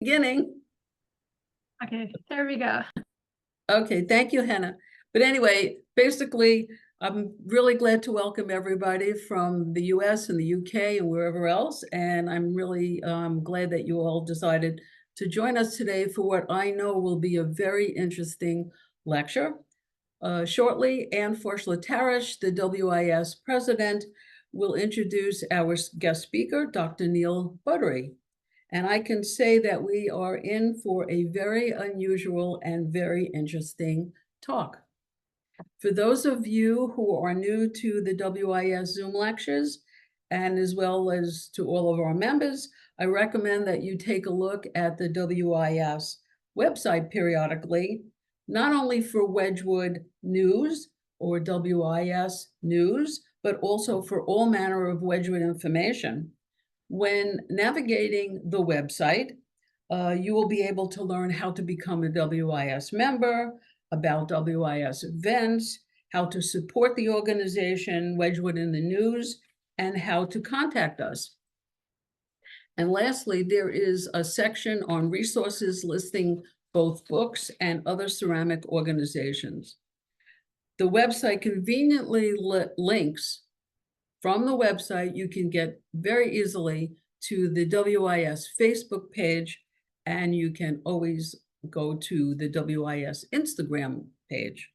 Beginning. Okay, there we go. Okay, thank you, Hannah. But anyway, basically, I'm really glad to welcome everybody from the US and the UK and wherever else. And I'm really glad that you all decided to join us today for what I know will be a very interesting lecture. Shortly, Anne Forshler-Tarish, the WIS president, will introduce our guest speaker, Dr. Neil Buttery. And I can say that we are in for a very unusual and very interesting talk. For those of you who are new to the WIS Zoom lectures, and as well as to all of our members, I recommend that you take a look at the WIS website periodically, not only for Wedgwood news or WIS news, but also for all manner of Wedgwood information. When navigating the website, you will be able to learn how to become a WIS member, about WIS events, how to support the organization, Wedgwood in the News, and how to contact us. And lastly, there is a section on resources listing both books and other ceramic organizations. The website conveniently links. From the website, you can get very easily to the WIS Facebook page, and you can always go to the WIS Instagram page.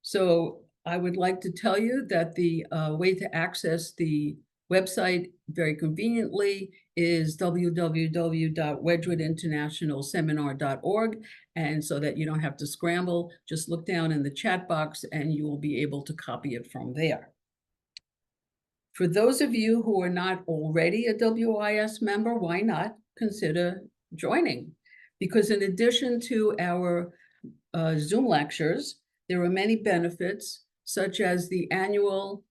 So I would like to tell you that the way to access the website very conveniently is www.wedgwoodinternationalseminar.org. And so that you don't have to scramble, just look down in the chat box and you will be able to copy it from there. For those of you who are not already a WIS member, why not consider joining? Because in addition to our Zoom lectures, there are many benefits, such as the annual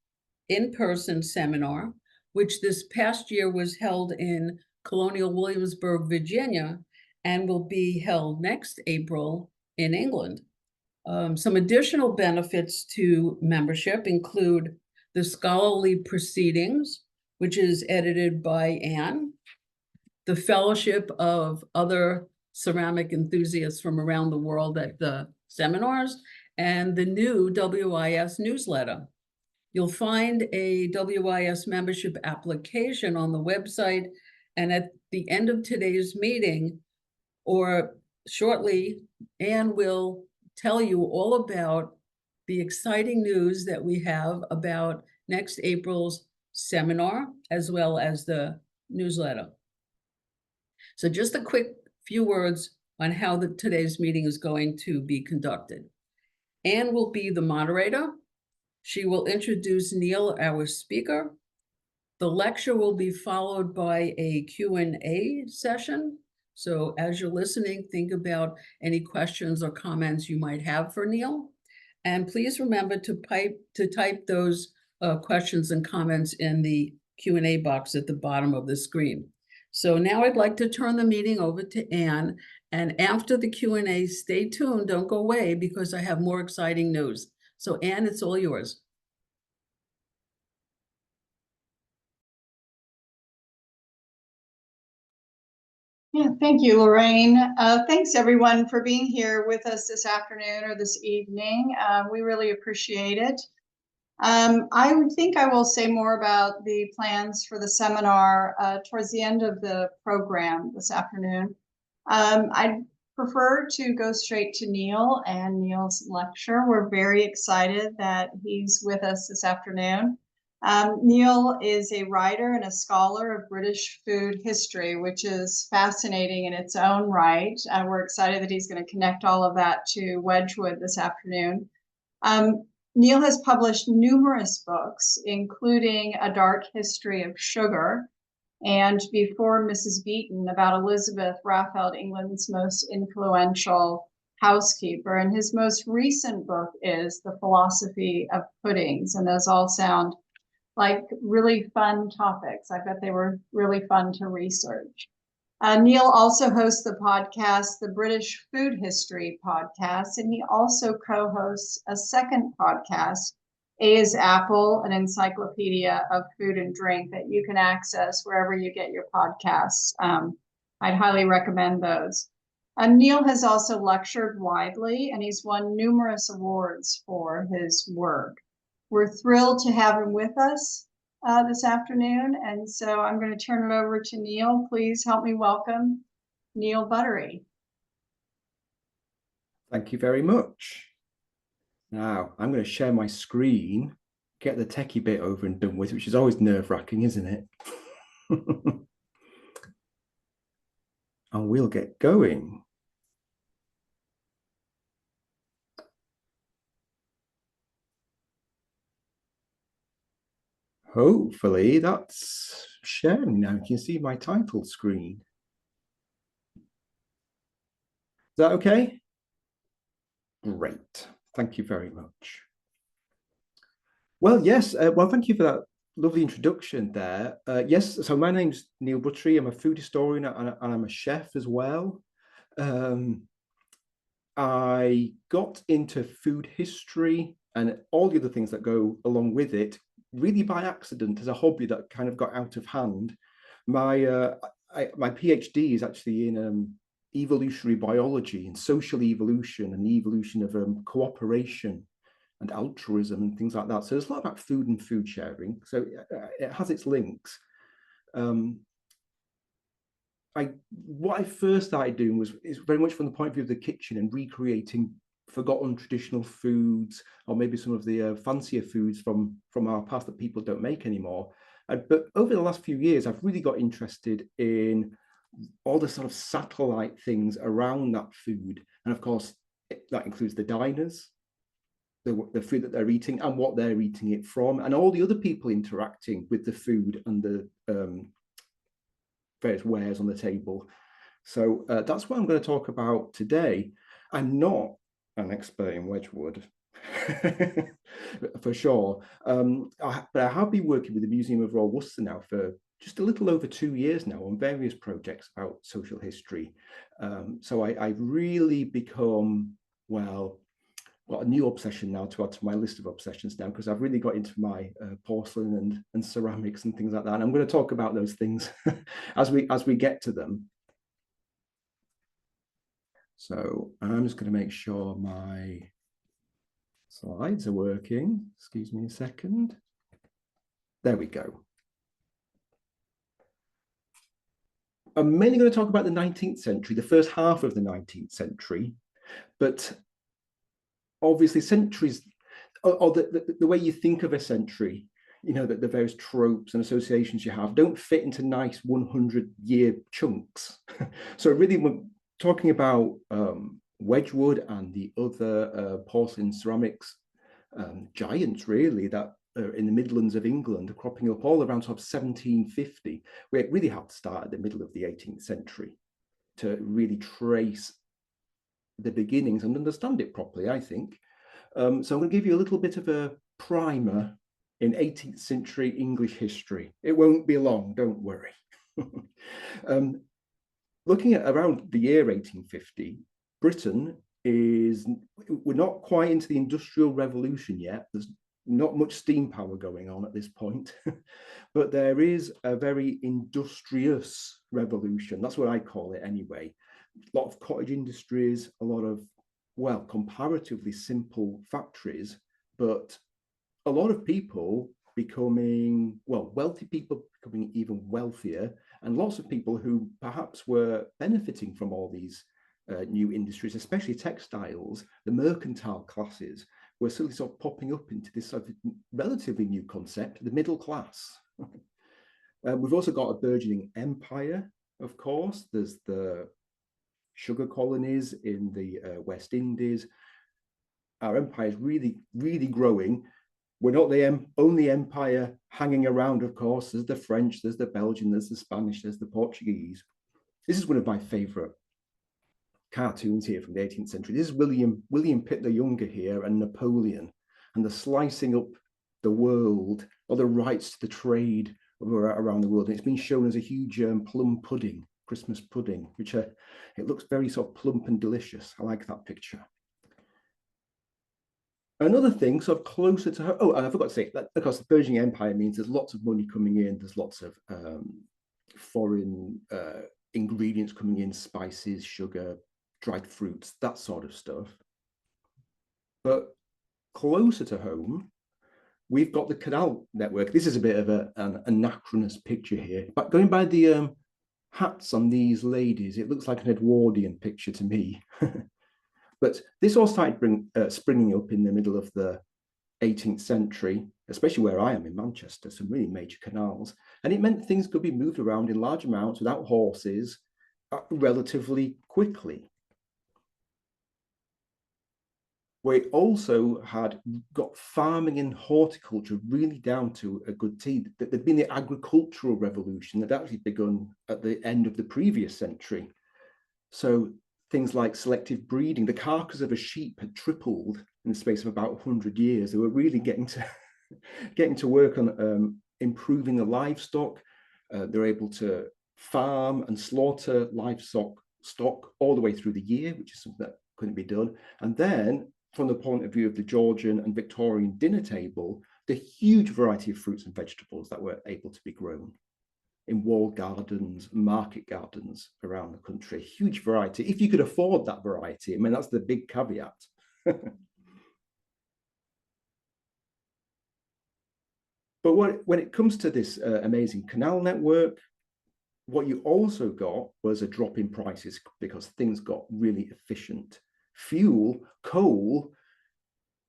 in-person seminar, which this past year was held in Colonial Williamsburg, Virginia, and will be held next April in England. Some additional benefits to membership include the scholarly proceedings, which is edited by Anne, the fellowship of other ceramic enthusiasts from around the world at the seminars, and the new WIS newsletter. You'll find a WIS membership application on the website, and at the end of today's meeting, or shortly, Anne will tell you all about the exciting news that we have about next April's seminar, as well as the newsletter. So just a quick few words on how today's meeting is going to be conducted. Anne will be the moderator. She will introduce Neil, our speaker. The lecture will be followed by a Q&A session. So as you're listening, think about any questions or comments you might have for Neil. And please remember to type those questions and comments in the Q&A box at the bottom of the screen. So now I'd like to turn the meeting over to Anne. And after the Q&A, stay tuned, don't go away, because I have more exciting news. So Anne, it's all yours. Yeah, thank you, Lorraine. Thanks everyone for being here with us this afternoon or this evening. We really appreciate it. I think I will say more about the plans for the seminar towards the end of the program this afternoon. I'd prefer to go straight to Neil and Neil's lecture. We're very excited that he's with us this afternoon. Neil is a writer and a scholar of British food history, which is fascinating in its own right. We're excited that he's going to connect all of that to Wedgwood this afternoon. Neil has published numerous books, including A Dark History of Sugar, and Before Mrs. Beeton, about Elizabeth Raffald, England's most influential housekeeper. And his most recent book is The Philosophy of Puddings, and those all sound like really fun topics. I bet they were really fun to research. Neil also hosts the podcast, the British Food History Podcast, and he also co-hosts a second podcast, A is Apple, an encyclopedia of food and drink that you can access wherever you get your podcasts. I'd highly recommend those. Neil has also lectured widely, and he's won numerous awards for his work. We're thrilled to have him with us this afternoon, and so I'm going to turn it over to Neil. Please help me welcome Neil Buttery. Thank you very much. Now, I'm going to share my screen, get the techie bit over and done with, which is always nerve-wracking, isn't it? And we'll get going. Hopefully that's sharing now. You can see my title screen. Is that okay? Great. Thank you very much. Well, yes. Well, thank you for that lovely introduction there. Yes, so my name's Neil Buttery. I'm a food historian and I'm a chef as well. I got into food history and all the other things that go along with it really by accident, as a hobby that kind of got out of hand. My PhD is actually in evolutionary biology and social evolution and the evolution of cooperation and altruism and things like that. So there's a lot about food and food sharing. So it has its links. What I first started doing is very much from the point of view of the kitchen and recreating forgotten traditional foods, or maybe some of the fancier foods from our past that people don't make anymore. But over the last few years, I've really got interested in all the sort of satellite things around that food. And of course, that includes the diners, the food that they're eating and what they're eating it from, and all the other people interacting with the food and the various wares on the table. So that's what I'm going to talk about today. I'm not an expert in Wedgwood, for sure. But I have been working with the Museum of Royal Worcester now for just a little over 2 years now on various projects about social history. So I've really become, well, got a new obsession now to add to my list of obsessions now, because I've really got into my porcelain and ceramics and things like that. And I'm going to talk about those things as we get to them. So I'm just going to make sure my slides are working. Excuse me a second. There we go. I'm mainly going to talk about the 19th century, the first half of the 19th century, but obviously centuries, or the way you think of a century, you know, that the various tropes and associations you have don't fit into nice 100-year chunks. So really, we're talking about Wedgwood and the other porcelain ceramics giants, really, that are in the Midlands of England, cropping up all around sort of 1750. We really have to start at the middle of the 18th century to really trace the beginnings and understand it properly, I think. So I'm going to give you a little bit of a primer in 18th century English history. It won't be long, don't worry. Looking at around the year 1850, Britain we're not quite into the Industrial Revolution yet. There's not much steam power going on at this point, but there is a very industrious revolution. That's what I call it anyway. A lot of cottage industries, a lot of, well, comparatively simple factories, but a lot of people becoming, well, wealthy people becoming even wealthier, and lots of people who perhaps were benefiting from all these new industries, especially textiles. The mercantile classes were suddenly sort of popping up into this sort of relatively new concept, the middle class. We've also got a burgeoning empire, of course. There's the sugar colonies in the West Indies. Our empire is really, really growing. We're not the only empire hanging around, of course. There's the French, there's the Belgian, there's the Spanish, there's the Portuguese. This is one of my favorite cartoons here from the 18th century. This is William Pitt the Younger here and Napoleon, and the slicing up the world, or the rights to the trade around the world. And it's been shown as a huge plum pudding, Christmas pudding, which it looks very sort of plump and delicious. I like that picture. Another thing, sort of closer to her, oh, and I forgot to say that, of course, the burgeoning empire means there's lots of money coming in, there's lots of foreign ingredients coming in, spices, sugar, dried fruits, that sort of stuff. But closer to home, we've got the canal network. This is a bit of an anachronous picture here, but going by the hats on these ladies, it looks like an Edwardian picture to me. But this all started springing up in the middle of the 18th century, especially where I am in Manchester, some really major canals. And it meant things could be moved around in large amounts without horses relatively quickly. We also had got farming and horticulture really down to a good T. There'd been the agricultural revolution that actually begun at the end of the previous century. So things like selective breeding, the carcass of a sheep had tripled in the space of about 100 years. They were really getting to work on improving the livestock. They were able to farm and slaughter livestock all the way through the year, which is something that couldn't be done. And then, from the point of view of the Georgian and Victorian dinner table, the huge variety of fruits and vegetables that were able to be grown in walled gardens, market gardens around the country, huge variety. If you could afford that variety, I mean, that's the big caveat. But when it comes to this amazing canal network, what you also got was a drop in prices because things got really efficient. Fuel, coal,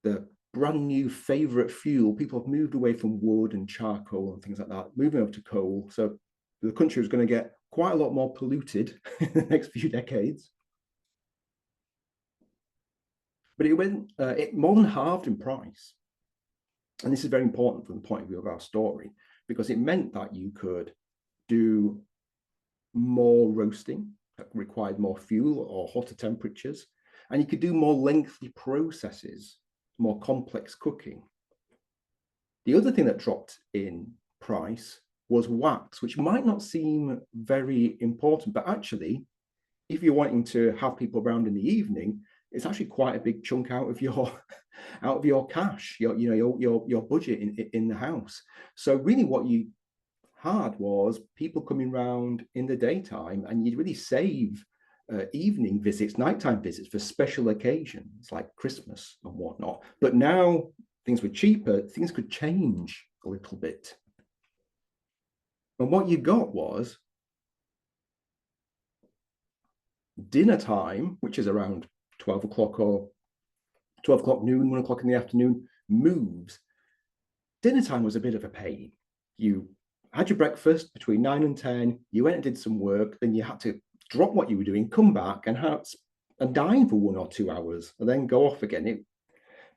the brand new favorite fuel, people have moved away from wood and charcoal and things like that, moving over to coal. So the country was going to get quite a lot more polluted in the next few decades. But it more than halved in price. And this is very important from the point of view of our story, because it meant that you could do more roasting that required more fuel or hotter temperatures, and you could do more lengthy processes, more complex cooking. The other thing that dropped in price was wax, which might not seem very important, but actually, if you're wanting to have people around in the evening, it's actually quite a big chunk out of your cash, your budget in the house. So really, what you had was people coming round in the daytime, and you'd really save evening visits, nighttime visits for special occasions like Christmas and whatnot. But now things were cheaper, things could change a little bit. And what you got was dinner time, which is around 12 o'clock or 12 o'clock noon, 1 o'clock in the afternoon, moves. Dinner time was a bit of a pain. You had your breakfast between 9 and 10, you went and did some work, then you had to drop what you were doing, come back and dine for 1 or 2 hours, and then go off again.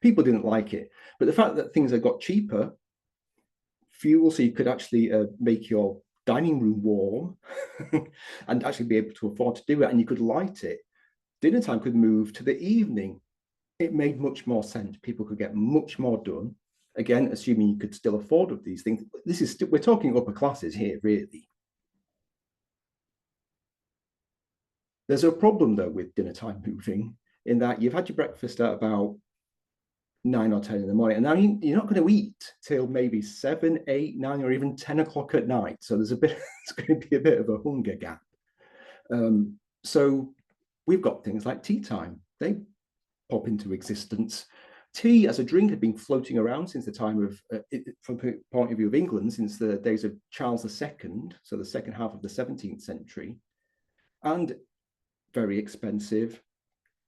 People didn't like it. But the fact that things had got cheaper, fuel, so you could actually make your dining room warm and actually be able to afford to do it, and you could light it. Dinner time could move to the evening. It made much more sense. People could get much more done. Again, assuming you could still afford these things. This is we're talking upper classes here, really. There's a problem though with dinner time moving, in that you've had your breakfast at about 9 or 10 in the morning, and now you're not going to eat till maybe 7, 8, 9, or even 10 o'clock at night. So it's going to be a bit of a hunger gap. So we've got things like tea time. They pop into existence. Tea as a drink had been floating around since the time of, from the point of view of England, since the days of Charles II, so the second half of the 17th century, and very expensive.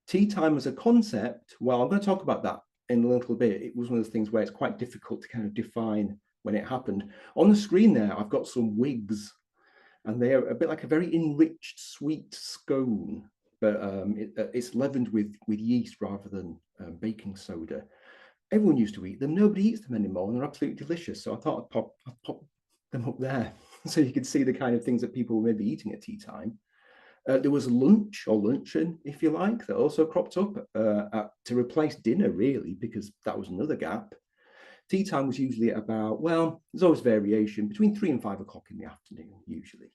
Tea time as a concept, well, I'm going to talk about that in a little bit. It was one of those things where it's quite difficult to kind of define when it happened. On the screen there, I've got some wigs, and they're a bit like a very enriched sweet scone, but it's leavened with yeast rather than baking soda. Everyone used to eat them. Nobody eats them anymore, and they're absolutely delicious. So I thought I'd pop them up there so you could see the kind of things that people were maybe eating at tea time. There was lunch or luncheon, if you like, that also cropped up to replace dinner, really, because that was another gap. Tea time was usually about, well, there's always variation, between 3 and 5 o'clock in the afternoon, usually.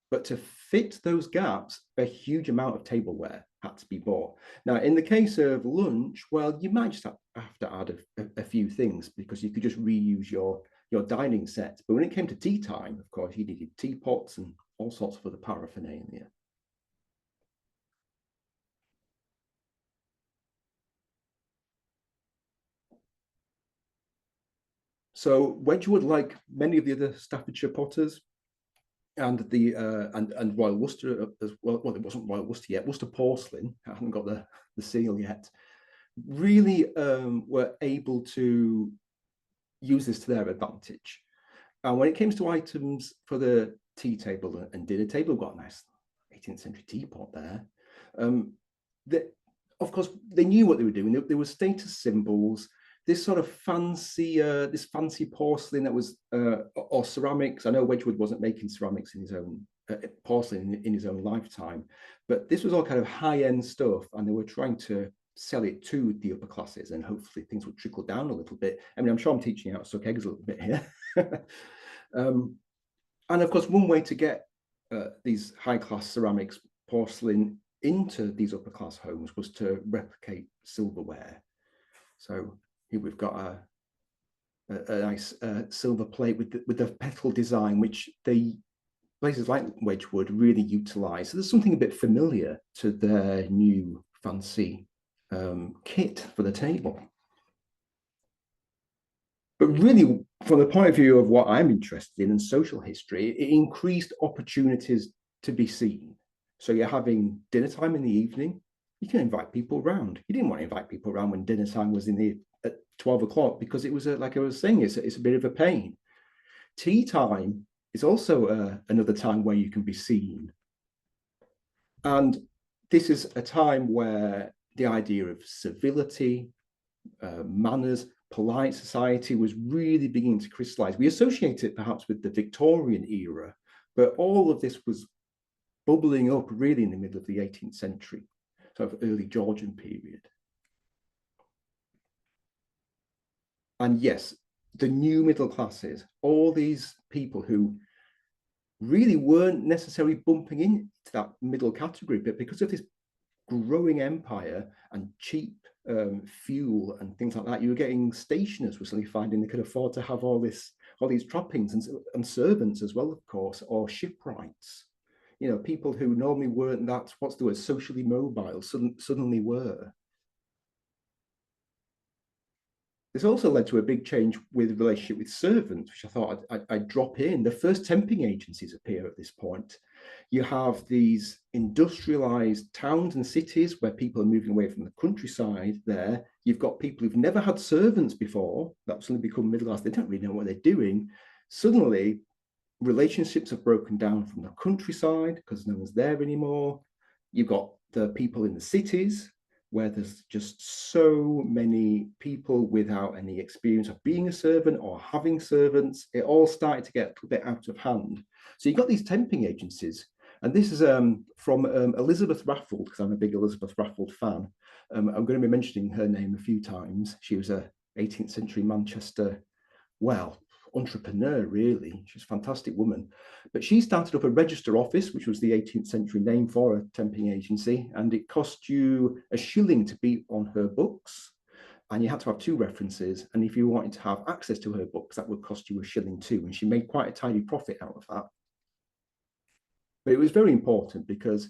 But to fit those gaps, a huge amount of tableware had to be bought. Now, in the case of lunch, well, you might just have to add a few things, because you could just reuse your dining sets. But when it came to tea time, of course, you needed teapots and all sorts of other paraphernalia. So Wedgwood, like many of the other Staffordshire potters, and the and Royal Worcester as well. Well, it wasn't Royal Worcester yet. Worcester porcelain. I haven't got the seal yet. Really were able to use this to their advantage. And when it comes to items for the tea table and dinner table, we've got a nice 18th century teapot there. Of course, they knew what they were doing. There were status symbols. This sort of fancy, this fancy porcelain that was, or ceramics. I know Wedgwood wasn't making ceramics in his own porcelain in his own lifetime, but this was all kind of high-end stuff, and they were trying to sell it to the upper classes, and hopefully things would trickle down a little bit. I mean, I'm sure I'm teaching you how to suck eggs a little bit here. And of course, one way to get these high-class ceramics, porcelain into these upper-class homes was to replicate silverware. So here we've got a nice silver plate with the petal design, which places like Wedgwood really utilise. So there's something a bit familiar to their new fancy kit for the table. But really, from the point of view of what I'm interested in and social history, it increased opportunities to be seen. So you're having dinner time in the evening, you can invite people around. You didn't want to invite people around when dinner time was at 12 o'clock because it was, like I was saying, it's a bit of a pain. Tea time is also another time where you can be seen. And this is a time where the idea of civility, manners, polite society was really beginning to crystallize. We associate it perhaps with the Victorian era, but all of this was bubbling up really in the middle of the 18th century, sort of early Georgian period. And yes, the new middle classes, all these people who really weren't necessarily bumping into that middle category, but because of this growing empire and cheap fuel and things like that, you were getting stationers were suddenly finding they could afford to have all these trappings and servants as well, of course, or shipwrights. You know, people who normally weren't that, what's the word, socially mobile, suddenly were. This also led to a big change with the relationship with servants, which I thought I'd drop in. The first temping agencies appear at this point. You have these industrialized towns and cities where people are moving away from the countryside there. You've got people who've never had servants before, that suddenly become middle class. They don't really know what they're doing. Suddenly, relationships have broken down from the countryside because no one's there anymore. You've got the people in the cities where there's just so many people without any experience of being a servant or having servants. It all started to get a little bit out of hand. So you've got these temping agencies. And this is from Elizabeth Raffald, because I'm a big Elizabeth Raffald fan. I'm going to be mentioning her name a few times. She was a 18th century Manchester, well, entrepreneur, really. She's a fantastic woman. But she started up a register office, which was the 18th century name for a temping agency, and it cost you a shilling to be on her books, and you had to have 2 references, and if you wanted to have access to her books, that would cost you a shilling too, and she made quite a tidy profit out of that. But it was very important because,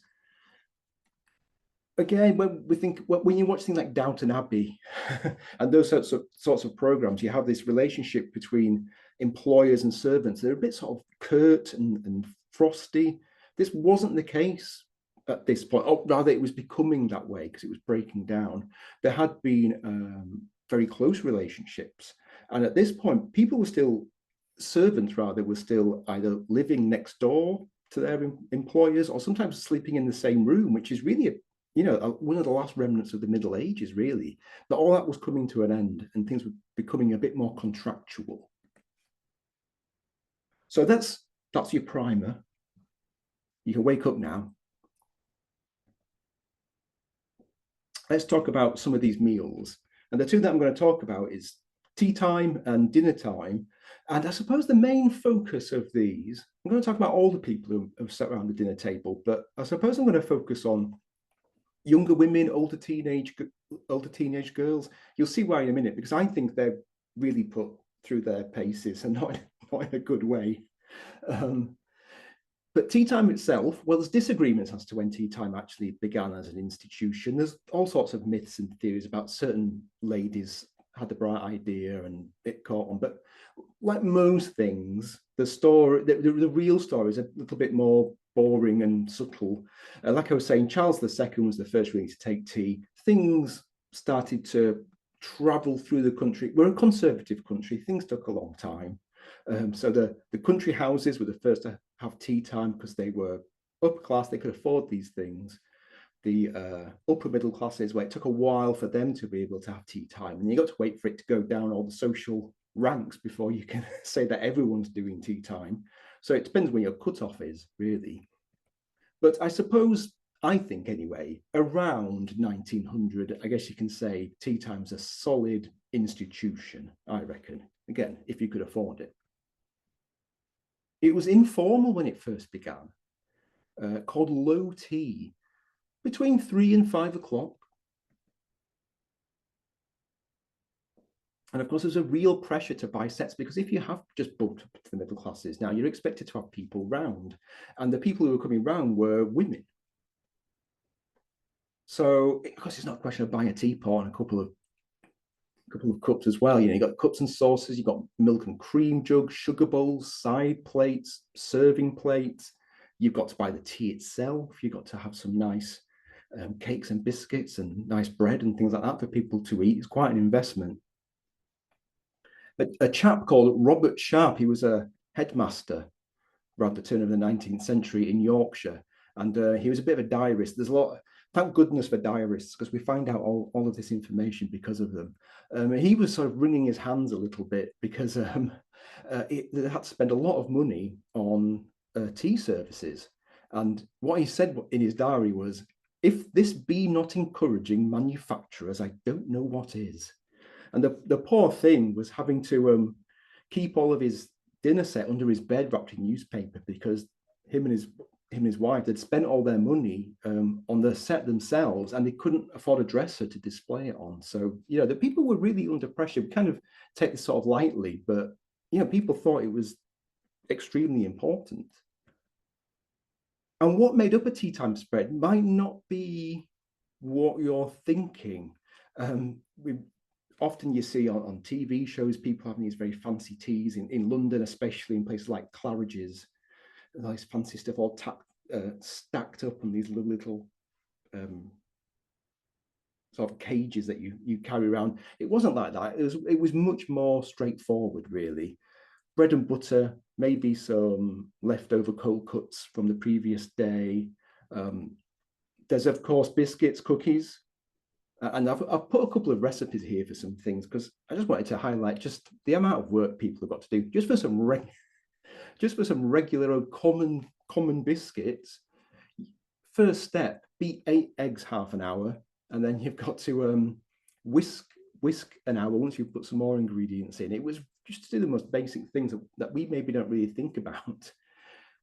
again, when you watch things like Downton Abbey and those sorts of programs, you have this relationship between employers and servants. They're a bit sort of curt and frosty. This wasn't the case at this point, or rather it was becoming that way because it was breaking down. There had been very close relationships. And at this point, servants were still either living next door to their employers or sometimes sleeping in the same room, which is really one of the last remnants of the Middle Ages, really. But all that was coming to an end and things were becoming a bit more contractual. So that's your primer. You can wake up now. Let's talk about some of these meals. And the 2 that I'm going to talk about is tea time and dinner time. And I suppose the main focus of these, I'm going to talk about all the people who have sat around the dinner table, but I suppose I'm going to focus on younger women, older teenage girls. You'll see why in a minute, because I think they're really put through their paces and not in a good way. But But tea time itself, well, there's disagreements as to when tea time actually began as an institution. There's all sorts of myths and theories about certain ladies had the bright idea and it caught on. But like most things, the story, the real story is a little bit more boring and subtle. Like I was saying, Charles II was the first really to take tea. Things started to travel through the country. We're a conservative country. Things took a long time. So the country houses were the first to have tea time because they were upper class. They could afford these things. The upper middle classes, where it took a while for them to be able to have tea time, and you got to wait for it to go down all the social ranks before you can say that everyone's doing tea time. So it depends when your cutoff is, really. But I suppose, I think anyway, around 1900, I guess you can say tea time's a solid institution, I reckon. Again, if you could afford it. It was informal when it first began, called low tea, between 3 and 5 o'clock. And of course, there's a real pressure to buy sets, because if you have just bumped up to the middle classes now, you're expected to have people round. And the people who were coming round were women. So, of course, it's not a question of buying a teapot and a couple of cups as well. You know, you got cups and saucers, you've got milk and cream jugs, sugar bowls, side plates, serving plates. You've got to buy the tea itself. You've got to have some nice cakes and biscuits and nice bread and things like that for people to eat. It's quite an investment. A chap called Robert Sharp, he was a headmaster around the turn of the 19th century in Yorkshire, and he was a bit of a diarist. There's a lot, thank goodness for diarists, because we find out all of this information because of them. He was sort of wringing his hands a little bit because they had to spend a lot of money on tea services. And what he said in his diary was, "If this be not encouraging manufacturers, I don't know what is." And the poor thing was having to keep all of his dinner set under his bed wrapped in newspaper, because him and his wife had spent all their money on the set themselves, and they couldn't afford a dresser to display it on. So, you know, the people were really under pressure. We kind of take this sort of lightly, but, you know, people thought it was extremely important. And what made up a tea time spread might not be what you're thinking. Often you see on TV shows people having these very fancy teas in London, especially in places like Claridge's, nice fancy stuff all stacked up on these little sort of cages that you carry around. It wasn't like that. It was much more straightforward, really. Bread and butter, maybe some leftover cold cuts from the previous day. There's, of course, biscuits, cookies. And I've put a couple of recipes here for some things, because I just wanted to highlight just the amount of work people have got to do just for some regular common biscuits. First step: beat 8 eggs half an hour, and then you've got to whisk an hour once you've put some more ingredients in. It was just to do the most basic things that we maybe don't really think about,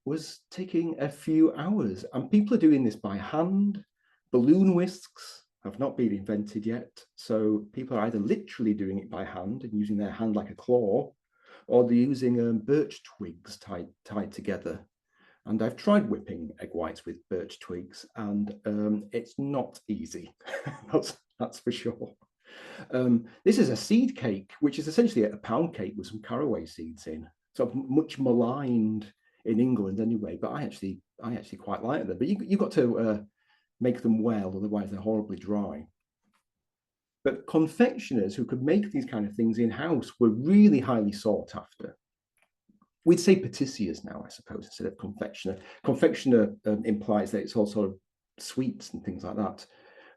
was taking a few hours, and people are doing this by hand. Balloon whisks have not been invented yet, so people are either literally doing it by hand and using their hand like a claw, or they're using birch twigs tied together. And I've tried whipping egg whites with birch twigs, and it's not easy. that's for sure. This is a seed cake, which is essentially a pound cake with some caraway seeds in. So much maligned in England anyway, but I actually quite like them. But you've got to make them well, otherwise they're horribly dry. But confectioners who could make these kind of things in-house were really highly sought after. We'd say patissiers now, I suppose, instead of confectioner. Confectioner implies that it's all sort of sweets and things like that.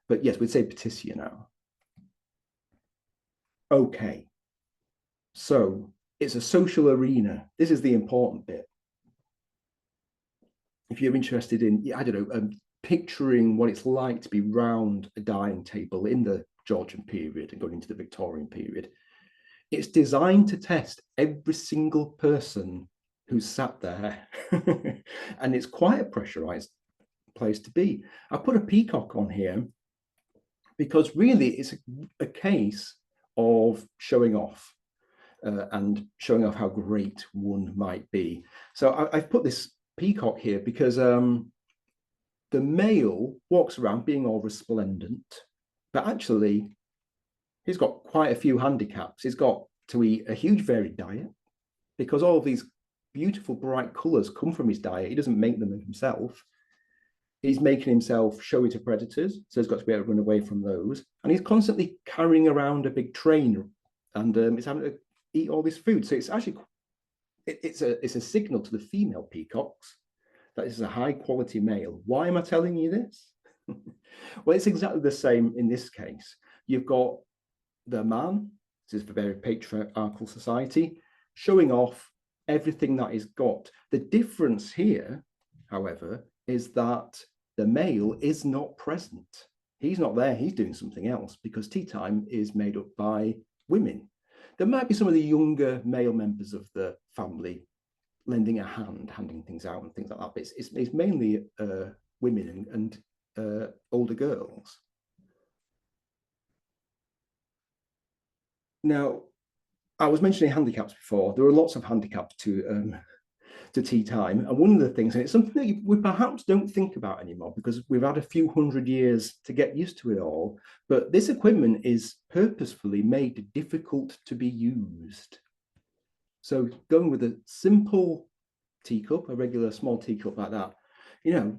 But yes, we'd say patissier now. Okay, so it's a social arena. This is the important bit. If you're interested in, I don't know, picturing what it's like to be round a dining table in the Georgian period and going into the Victorian period, it's designed to test every single person who's sat there. And it's quite a pressurized place to be. I put a peacock on here because really it's a case of showing off and showing off how great one might be. So I've put this peacock here because the male walks around being all resplendent, but actually he's got quite a few handicaps. He's got to eat a huge varied diet because all of these beautiful bright colors come from his diet. He doesn't make them himself. He's making himself showy to predators, so he's got to be able to run away from those. And he's constantly carrying around a big train, and he's having to eat all this food. So it's actually it's a signal to the female peacocks that this is a high quality male. Why am I telling you this? Well, it's exactly the same in this case. You've got the man, this is a very patriarchal society, showing off everything that he's got. The difference here, however, is that the male is not present. He's not there, he's doing something else because tea time is made up by women. There might be some of the younger male members of the family lending a hand, handing things out and things like that, but it's mainly women and older girls. Now, I was mentioning handicaps before. There are lots of handicaps to tea time. And one of the things, and it's something that we perhaps don't think about anymore because we've had a few hundred years to get used to it all, but this equipment is purposefully made difficult to be used. So going with a simple teacup, a regular small teacup like that, you know,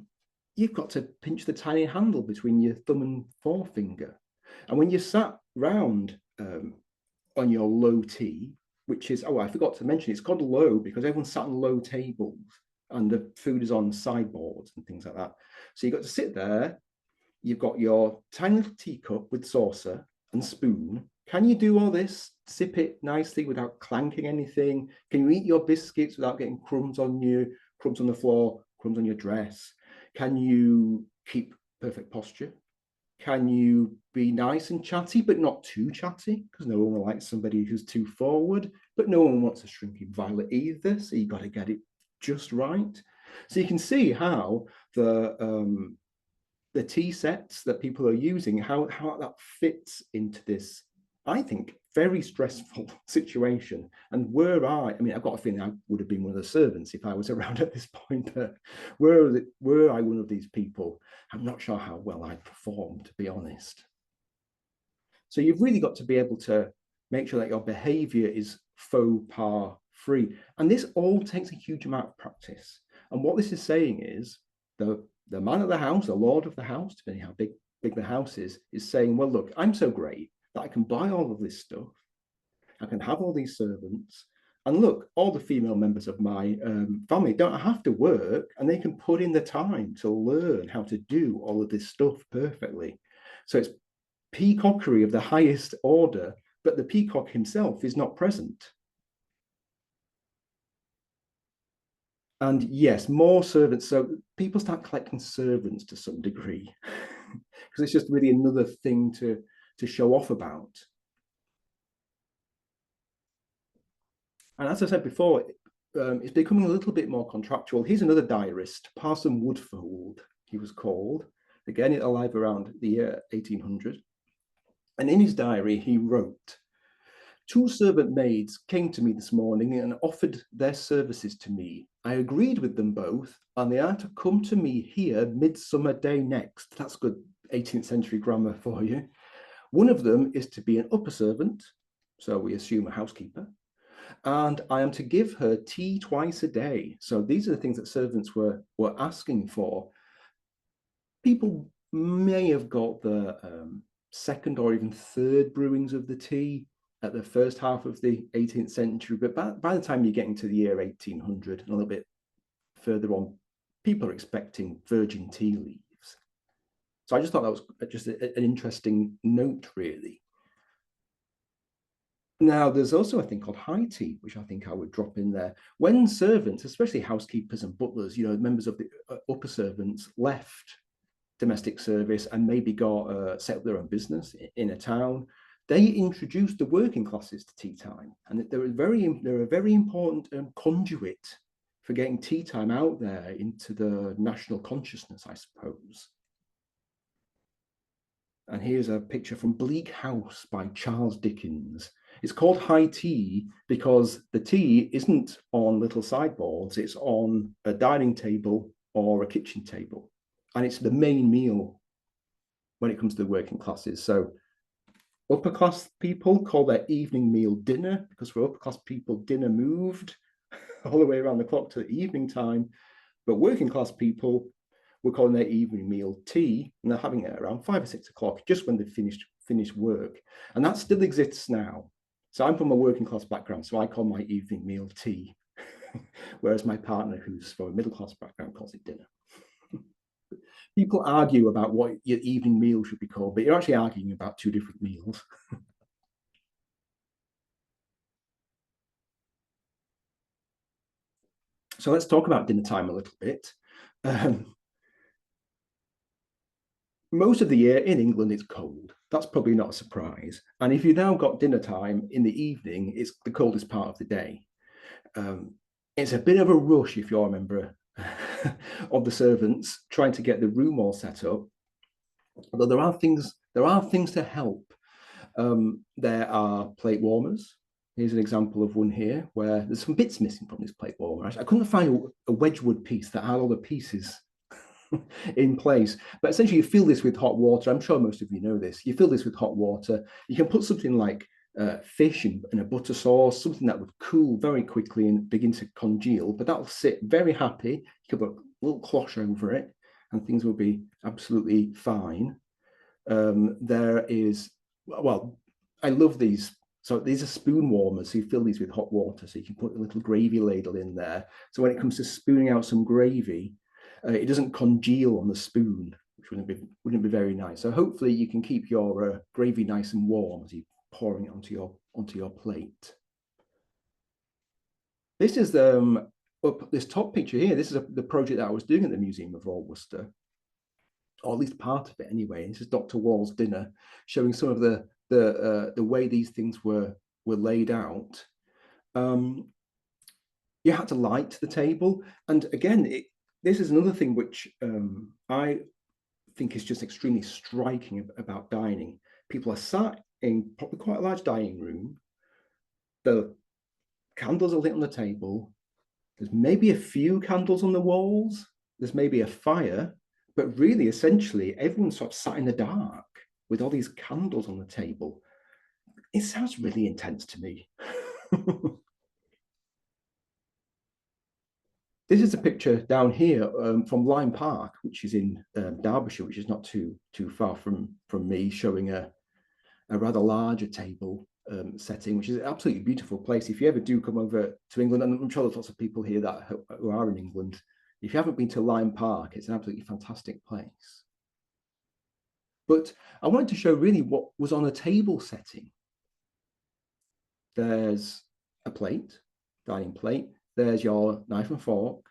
you've got to pinch the tiny handle between your thumb and forefinger. And when you're sat round on your low tea, which is, oh, I forgot to mention, it's called low because everyone's sat on low tables and the food is on sideboards and things like that. So you've got to sit there, you've got your tiny little teacup with saucer and spoon. Can you do all this? Sip it nicely without clanking anything? Can you eat your biscuits without getting crumbs on you, crumbs on the floor, crumbs on your dress? Can you keep perfect posture? Can you be nice and chatty, but not too chatty? Because no one likes somebody who's too forward, but no one wants a shrinking violet either. So you've got to get it just right. So you can see how the tea sets that people are using, how that fits into this, I think, very stressful situation. And I mean, I've got a feeling I would have been one of the servants if I was around at this point, but were I one of these people, I'm not sure how well I'd perform, to be honest. So you've really got to be able to make sure that your behavior is faux pas free. And this all takes a huge amount of practice. And what this is saying is the man of the house, the lord of the house, depending how big the house is saying, well, look, I'm so great that I can buy all of this stuff. I can have all these servants. And look, all the female members of my family don't have to work and they can put in the time to learn how to do all of this stuff perfectly. So it's peacockery of the highest order, but the peacock himself is not present. And yes, more servants. So people start collecting servants to some degree because it's just really another thing to show off about. And as I said before, it's becoming a little bit more contractual. Here's another diarist, Parson Woodfold, he was called. Again, alive around the year 1800. And in his diary, he wrote, 2 servant maids came to me this morning and offered their services to me. I agreed with them both, and they are to come to me here midsummer day next. That's good 18th century grammar for you. One of them is to be an upper servant, so we assume a housekeeper, and I am to give her tea twice a day. So these are the things that servants were asking for. People may have got the second or even third brewings of the tea at the first half of the 18th century, but by the time you're getting to the year 1800 and a little bit further on, people are expecting virgin tea leaves. So I just thought that was just an interesting note, really. Now, there's also a thing called high tea, which I think I would drop in there. When servants, especially housekeepers and butlers, you know, members of the upper servants left domestic service and maybe set up their own business in a town, they introduced the working classes to tea time. And they're a very important conduit for getting tea time out there into the national consciousness, I suppose. And here's a picture from Bleak House by Charles Dickens. It's called high tea because the tea isn't on little sideboards, it's on a dining table or a kitchen table. And it's the main meal when it comes to the working classes. So upper class people call their evening meal dinner, because for upper class people, dinner moved all the way around the clock to the evening time. But working class people were calling their evening meal tea, and they're having it around 5 or 6 o'clock, just when they've finished work. And that still exists now. So I'm from a working class background, so I call my evening meal tea, whereas my partner, who's from a middle class background, calls it dinner. People argue about what your evening meal should be called, but you're actually arguing about 2 different meals. So let's talk about dinner time a little bit. Most of the year in England, it's cold. That's probably not a surprise. And if you've now got dinner time in the evening, it's the coldest part of the day. It's a bit of a rush if you're a member of the servants trying to get the room all set up. Although there are things to help. There are plate warmers. Here's an example of one here where there's some bits missing from this plate warmer. I couldn't find a Wedgwood piece that had all the pieces in place. But essentially you fill this with hot water. I'm sure most of you know this. You fill this with hot water. You can put something like fish in a butter sauce, something that would cool very quickly and begin to congeal, but that'll sit very happy. You can put a little cloche over it and things will be absolutely fine. There is, well, I love these. So these are spoon warmers. So you fill these with hot water. So you can put a little gravy ladle in there. So when it comes to spooning out some gravy, it doesn't congeal on the spoon, which wouldn't be very nice. So hopefully you can keep your gravy nice and warm as you're pouring it onto your plate. This is this top picture here. This is the project that I was doing at the Museum of Royal Worcester, or at least part of it anyway. This is Dr. Wall's dinner, showing some of the way these things were laid out. You had to light the table, and again, this is another thing which I think is just extremely striking about dining. People are sat in probably quite a large dining room. The candles are lit on the table. There's maybe a few candles on the walls. There's maybe a fire, but really, essentially, everyone's sort of sat in the dark with all these candles on the table. It sounds really intense to me. This is a picture down here from Lyme Park, which is in Derbyshire, which is not too far from me, showing a rather larger table setting, which is an absolutely beautiful place. If you ever do come over to England, and I'm sure there's lots of people here who are in England, if you haven't been to Lyme Park, it's an absolutely fantastic place. But I wanted to show really what was on a table setting. There's a plate, dining plate. There's your knife and fork.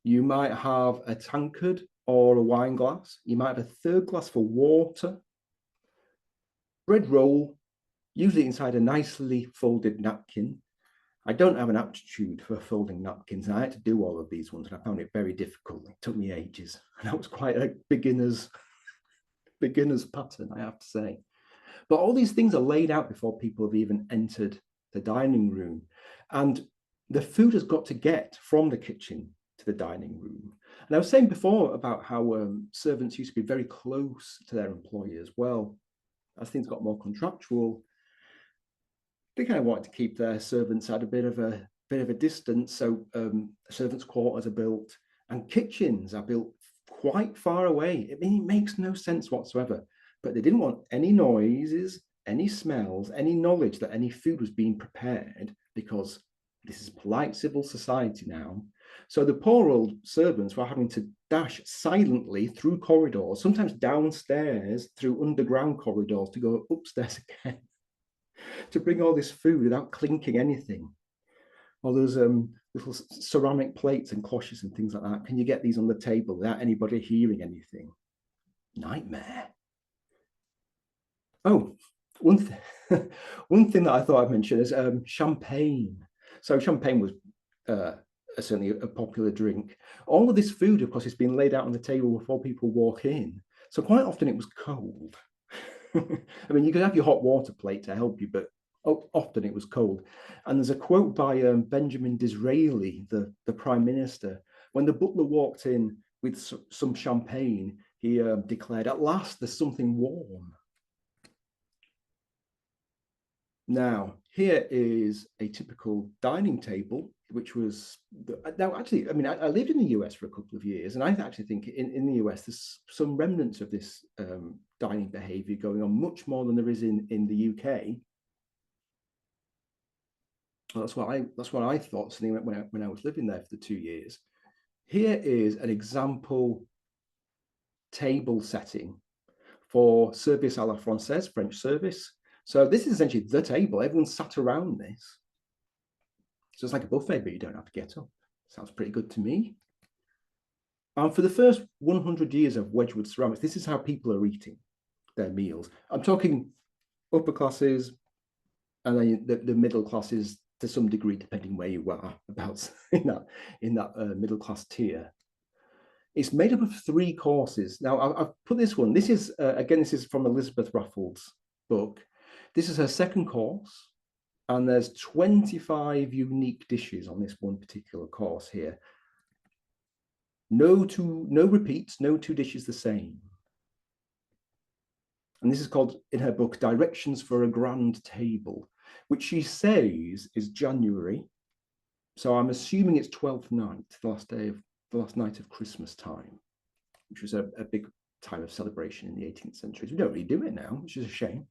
You might have a tankard or a wine glass. You might have a third glass for water. Bread roll, usually inside a nicely folded napkin. I don't have an aptitude for folding napkins, and I had to do all of these ones, and I found it very difficult. It took me ages, and that was quite a beginner's pattern, I have to say. But all these things are laid out before people have even entered the dining room, and the food has got to get from the kitchen to the dining room. And I was saying before about how servants used to be very close to their employers. Well, as things got more contractual, they kind of wanted to keep their servants at a bit of a distance. So servants' quarters are built, and kitchens are built quite far away. I mean, it makes no sense whatsoever. But they didn't want any noises, any smells, any knowledge that any food was being prepared, because this is polite civil society now. So the poor old servants were having to dash silently through corridors, sometimes downstairs through underground corridors to go upstairs again, to bring all this food without clinking anything. All those little ceramic plates and cloches and things like that. Can you get these on the table without anybody hearing anything? Nightmare. Oh, one thing that I thought I'd mention is champagne. So champagne was certainly a popular drink. All of this food, of course, is being laid out on the table before people walk in. So quite often it was cold. I mean, you could have your hot water plate to help you, but often it was cold. And there's a quote by Benjamin Disraeli, the Prime Minister. When the butler walked in with some champagne, he declared, "At last, there's something warm." Now, here is a typical dining table, which was, now actually, I mean, I lived in the US for a couple of years, and I actually think in the US, there's some remnants of this dining behavior going on, much more than there is in the UK. That's what I thought, certainly when I was living there for the 2 years. Here is an example table setting for service à la française, French service. So this is essentially the table. Everyone sat around this. So it's like a buffet, but you don't have to get up. Sounds pretty good to me. And for the first 100 years of Wedgwood ceramics, this is how people are eating their meals. I'm talking upper classes and then the middle classes to some degree, depending where you are, about in that middle class tier. It's made up of 3 courses. Now, I've put this one. This is, again, this is from Elizabeth Raffald's book. This is her second course, and there's 25 unique dishes on this one particular course here. No repeats, no 2 dishes the same. And this is called, in her book, Directions for a Grand Table, which she says is January. So I'm assuming it's 12th night, the last night of Christmas time, which was a big time of celebration in the 18th century. We don't really do it now, which is a shame.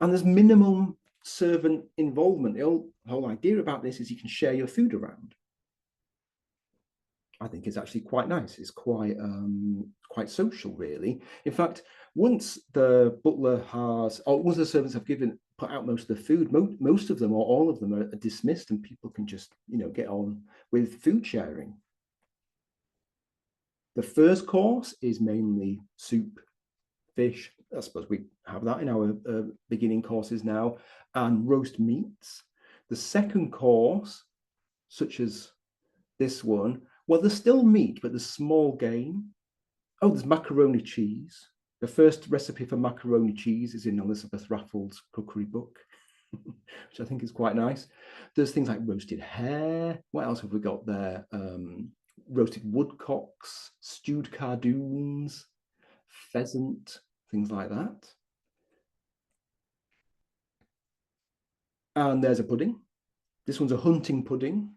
And there's minimum servant involvement. The whole idea about this is you can share your food around. I think it's actually quite nice. It's quite social, really. In fact, once the butler has, or once the servants have put out most of the food, most of them or all of them are dismissed, and people can just, get on with food sharing. The first course is mainly soup, fish. I suppose we have that in our beginning courses now, and roast meats. The second course, such as this one, well, there's still meat, but there's small game. Oh, there's macaroni cheese. The first recipe for macaroni cheese is in Elizabeth Raffald's cookery book, which I think is quite nice. There's things like roasted hare. What else have we got there? Roasted woodcocks, stewed cardoons, pheasant, things like that. And there's a pudding. This one's a hunting pudding.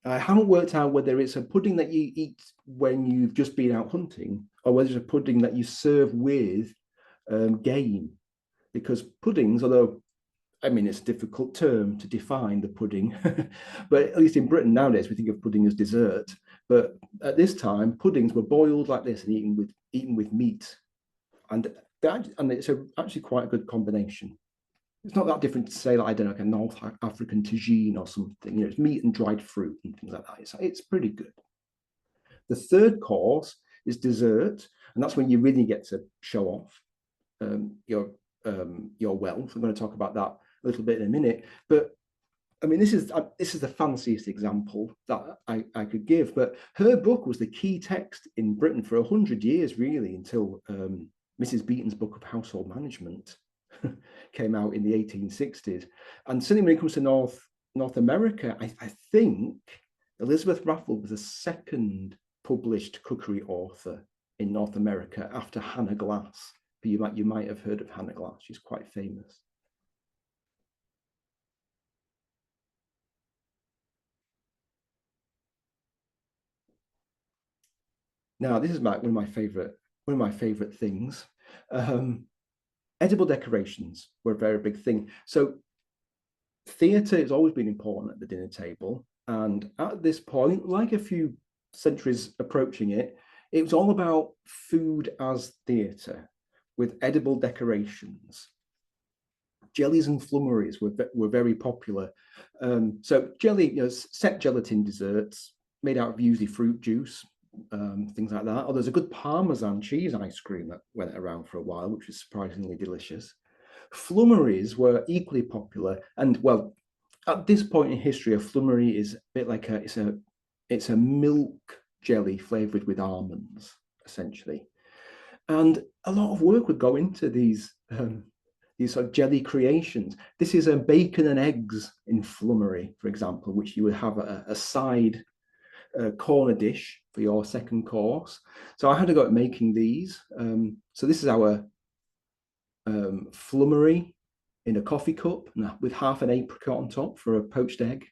I haven't worked out whether it's a pudding that you eat when you've just been out hunting, or whether it's a pudding that you serve with game. Because puddings, although, I mean, it's a difficult term to define, the pudding, but at least in Britain nowadays, we think of pudding as dessert. But at this time, puddings were boiled like this and eaten with meat. And it's actually quite a good combination. It's not that different to say, like, I don't know, like a North African tagine or something. It's meat and dried fruit and things like that. It's pretty good. The third course is dessert, and that's when you really get to show off your wealth. I'm going to talk about that a little bit in a minute. But I mean, this is the fanciest example that I could give. But her book was the key text in Britain for 100 years, really, until Mrs. Beeton's book of household management came out in the 1860s. And certainly when it comes to North America, I think Elizabeth Raffald was the second published cookery author in North America after Hannah Glass. But you might have heard of Hannah Glass. She's quite famous. Now, this is one of my favorite things. Edible decorations were a very big thing. So theatre has always been important at the dinner table. And at this point, like a few centuries approaching it, it was all about food as theatre with edible decorations. Jellies and flummeries were very popular. So jelly, set gelatin desserts made out of usually fruit juice, things like that. Or there's a good Parmesan cheese ice cream that went around for a while, which was surprisingly delicious. Flummeries were equally popular, and well, at this point in history, a flummery is a bit like it's a milk jelly flavored with almonds, essentially. And a lot of work would go into these these sort of jelly creations. This is a bacon and eggs in flummery, for example, which you would have a side corner dish for your second course. So I had to go at making these. So this is our flummery in a coffee cup with half an apricot on top for a poached egg.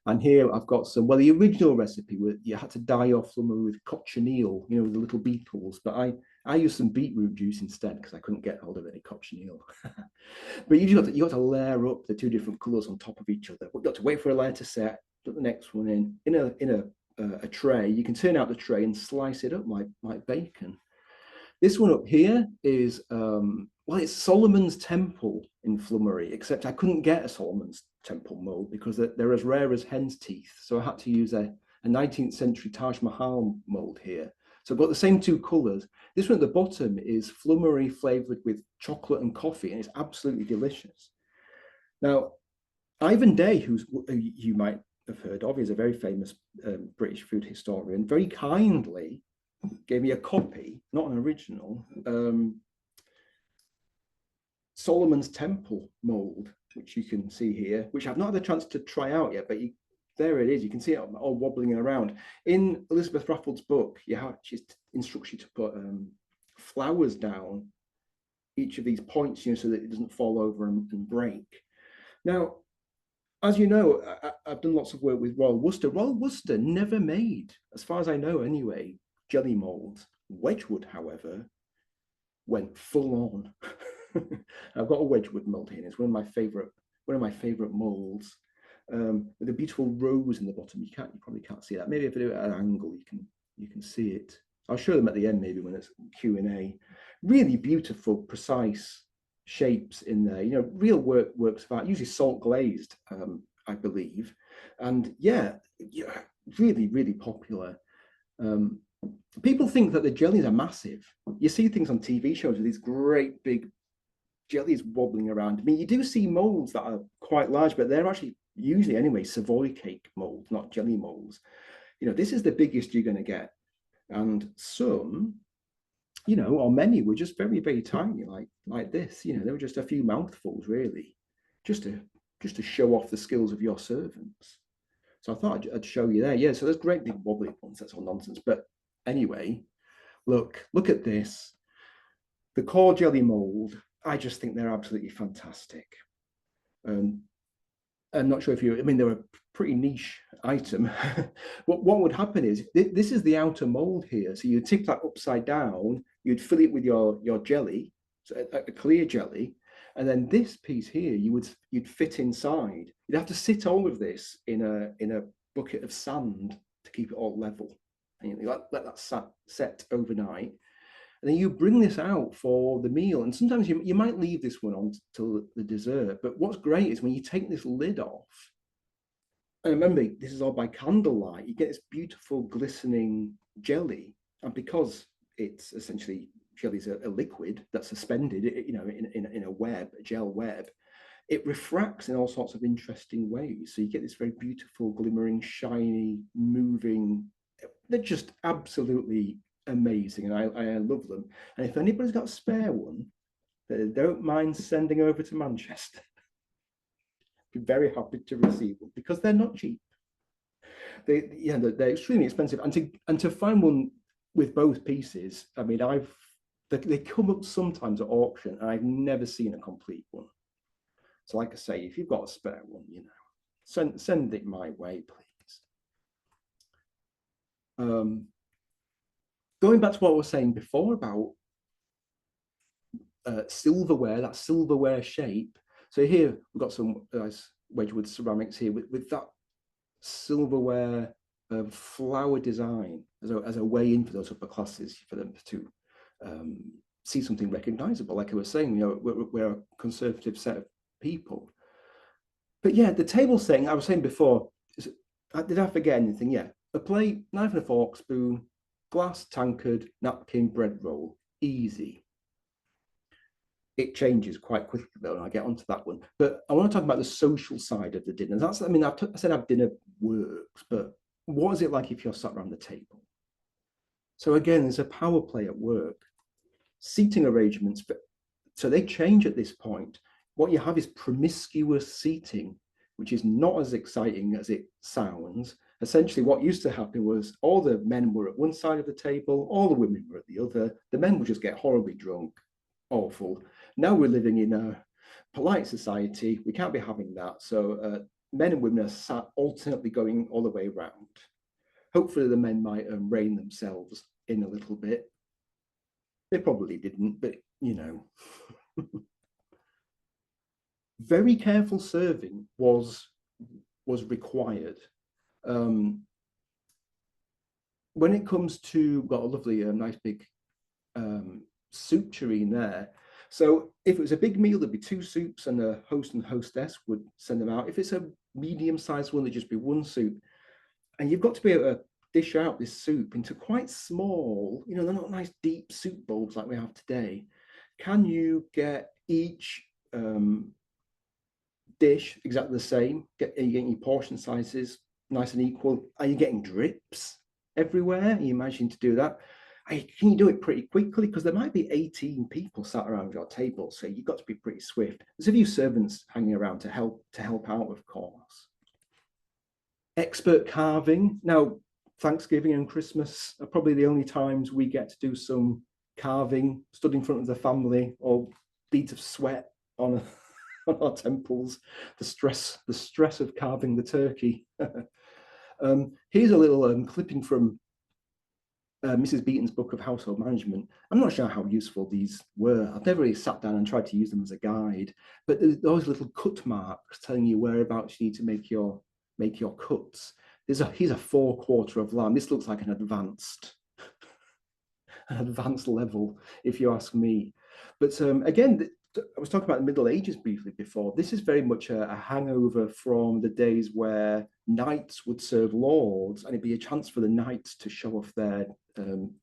And here I've got some, well, the original recipe, you had to dye your flummery with cochineal, you know, the little beetles, but I used some beetroot juice instead because I couldn't get hold of any cochineal. But you got to layer up the two different colours on top of each other. We've got to wait for a layer to set, put the next one in a tray. You can turn out the tray and slice it up like bacon. This one up here is, well, it's Solomon's Temple in flummery, except I couldn't get a Solomon's Temple mold because they're as rare as hen's teeth. So I had to use a 19th century Taj Mahal mold here. So I've got the same two colours. This one at the bottom is flummery flavoured with chocolate and coffee, and it's absolutely delicious. Now, Ivan Day, who you might have heard of, is a very famous British food historian, very kindly gave me a copy, not an original, Solomon's Temple mold, which you can see here, which I've not had a chance to try out yet, but there it is. You can see it all wobbling around. In Elizabeth Raffald's book, she instructs you to put flowers down each of these points, you know, so that it doesn't fall over and break. Now, as you know, I've done lots of work with Royal Worcester. Royal Worcester never made, as far as I know anyway, jelly molds. Wedgwood, however, went full on. I've got a Wedgwood mold here. It's one of my favorite molds, with a beautiful rose in the bottom. You probably can't see that. Maybe if I do it at an angle, you can see it. I'll show them at the end, maybe when it's Q&A. Really beautiful, precise shapes in there. You know, real works of art. Usually salt glazed, I believe, and yeah, really, really popular. People think that the jellies are massive. You see things on TV shows with these great big jellies wobbling around. I mean, you do see molds that are quite large, but they're actually usually anyway Savoy cake molds, not jelly molds. You know, this is the biggest you're going to get, and some, you know, or many were just very, very tiny, like this. You know, they were just a few mouthfuls, really, just to show off the skills of your servants. So I thought I'd show you there. Yeah, so there's great big wobbly ones. That's all nonsense. But anyway, look at this. The core jelly mold, I just think they're absolutely fantastic. I'm not sure if I mean, they're a pretty niche item. What would happen is, this is the outer mold here. So you tip that upside down, you'd fill it with your jelly, so a clear jelly. And then this piece here, you'd fit inside. You'd have to sit all of this in a bucket of sand to keep it all level. And you let that set overnight. And then you bring this out for the meal. And sometimes you might leave this one on till the dessert. But what's great is when you take this lid off, and remember, this is all by candlelight, you get this beautiful glistening jelly. And because it's essentially, jelly's a liquid that's suspended, you know, in a web, a gel web, it refracts in all sorts of interesting ways. So you get this very beautiful, glimmering, shiny, moving. They're just absolutely amazing, and I love them. And if anybody's got a spare one, they don't mind sending over to Manchester. Be very happy to receive them because they're not cheap. They're extremely expensive, and to find one with both pieces, I mean, they come up sometimes at auction, and I've never seen a complete one. So, like I say, if you've got a spare one, you know, send it my way, please. Going back to what I was saying before about silverware, that silverware shape. So here we've got some nice Wedgwood ceramics here with that silverware flower design as a way in for those upper classes, for them to see something recognizable. Like I was saying, you know, we're a conservative set of people. But yeah, the table setting, I was saying before, did I forget anything? Yeah, a plate, knife and a fork, spoon, glass, tankard, napkin, bread roll, easy. It changes quite quickly though, and I'll get onto that one. But I want to talk about the social side of the dinner. That's, I mean, I said our dinner works, but what is it like if you're sat around the table? So again, there's a power play at work. Seating arrangements So they change at this point. What you have is promiscuous seating, which is not as exciting as it sounds. Essentially, what used to happen was all the men were at one side of the table, all the women were at the other. The men would just get horribly drunk, awful. Now we're living in a polite society. We can't be having that. So men and women are sat alternately going all the way around. Hopefully the men might rein themselves in a little bit. They probably didn't, but you know. Very careful serving was required. When it comes to, got a lovely, nice big soup tureen there. So if it was a big meal, there'd be 2 soups, and the host and hostess would send them out. If it's a medium-sized one, there'd just be 1 soup. And you've got to be able to dish out this soup into quite small, you know, they're not nice deep soup bowls like we have today. Can you get each dish exactly the same? Are you getting your portion sizes nice and equal? Are you getting drips everywhere? Are you managing to do that? Can you do it pretty quickly? Because there might be 18 people sat around your table, so you've got to be pretty swift. There's a few servants hanging around to help out, of course. Expert carving. Now, Thanksgiving and Christmas are probably the only times we get to do some carving, stood in front of the family, or beads of sweat on our temples. The stress of carving the turkey. Here's a little clipping from Mrs. Beeton's book of household management. I'm not sure how useful these were. I've never really sat down and tried to use them as a guide, but there's those little cut marks telling you whereabouts you need to make your cuts. Here's a 4/4 of lamb. This looks like an advanced level, if you ask me. But again, I was talking about the Middle Ages briefly before. This is very much a hangover from the days where knights would serve lords, and it'd be a chance for the knights to show off their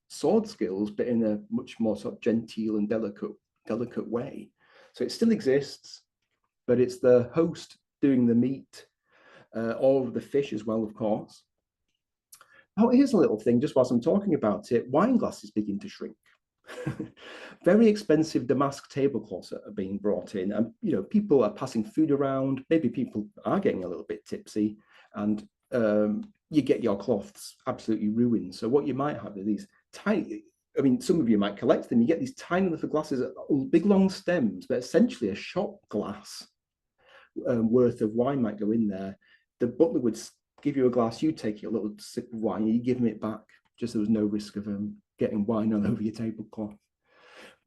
sword skills, but in a much more sort of genteel and delicate way. So it still exists, but it's the host doing the meat, or the fish as well, of course. Oh, here's a little thing, just whilst I'm talking about it, wine glasses begin to shrink. Very expensive damask tablecloths are being brought in, and you know, people are passing food around. Maybe people are getting a little bit tipsy, and you get your cloths absolutely ruined. So what you might have are these tiny, I mean, some of you might collect them. You get these tiny little glasses, big long stems, but essentially a shot glass worth of wine might go in there. The butler would give you a glass, you take your little sip of wine, you give him it back, just so there was no risk of getting wine all over your tablecloth.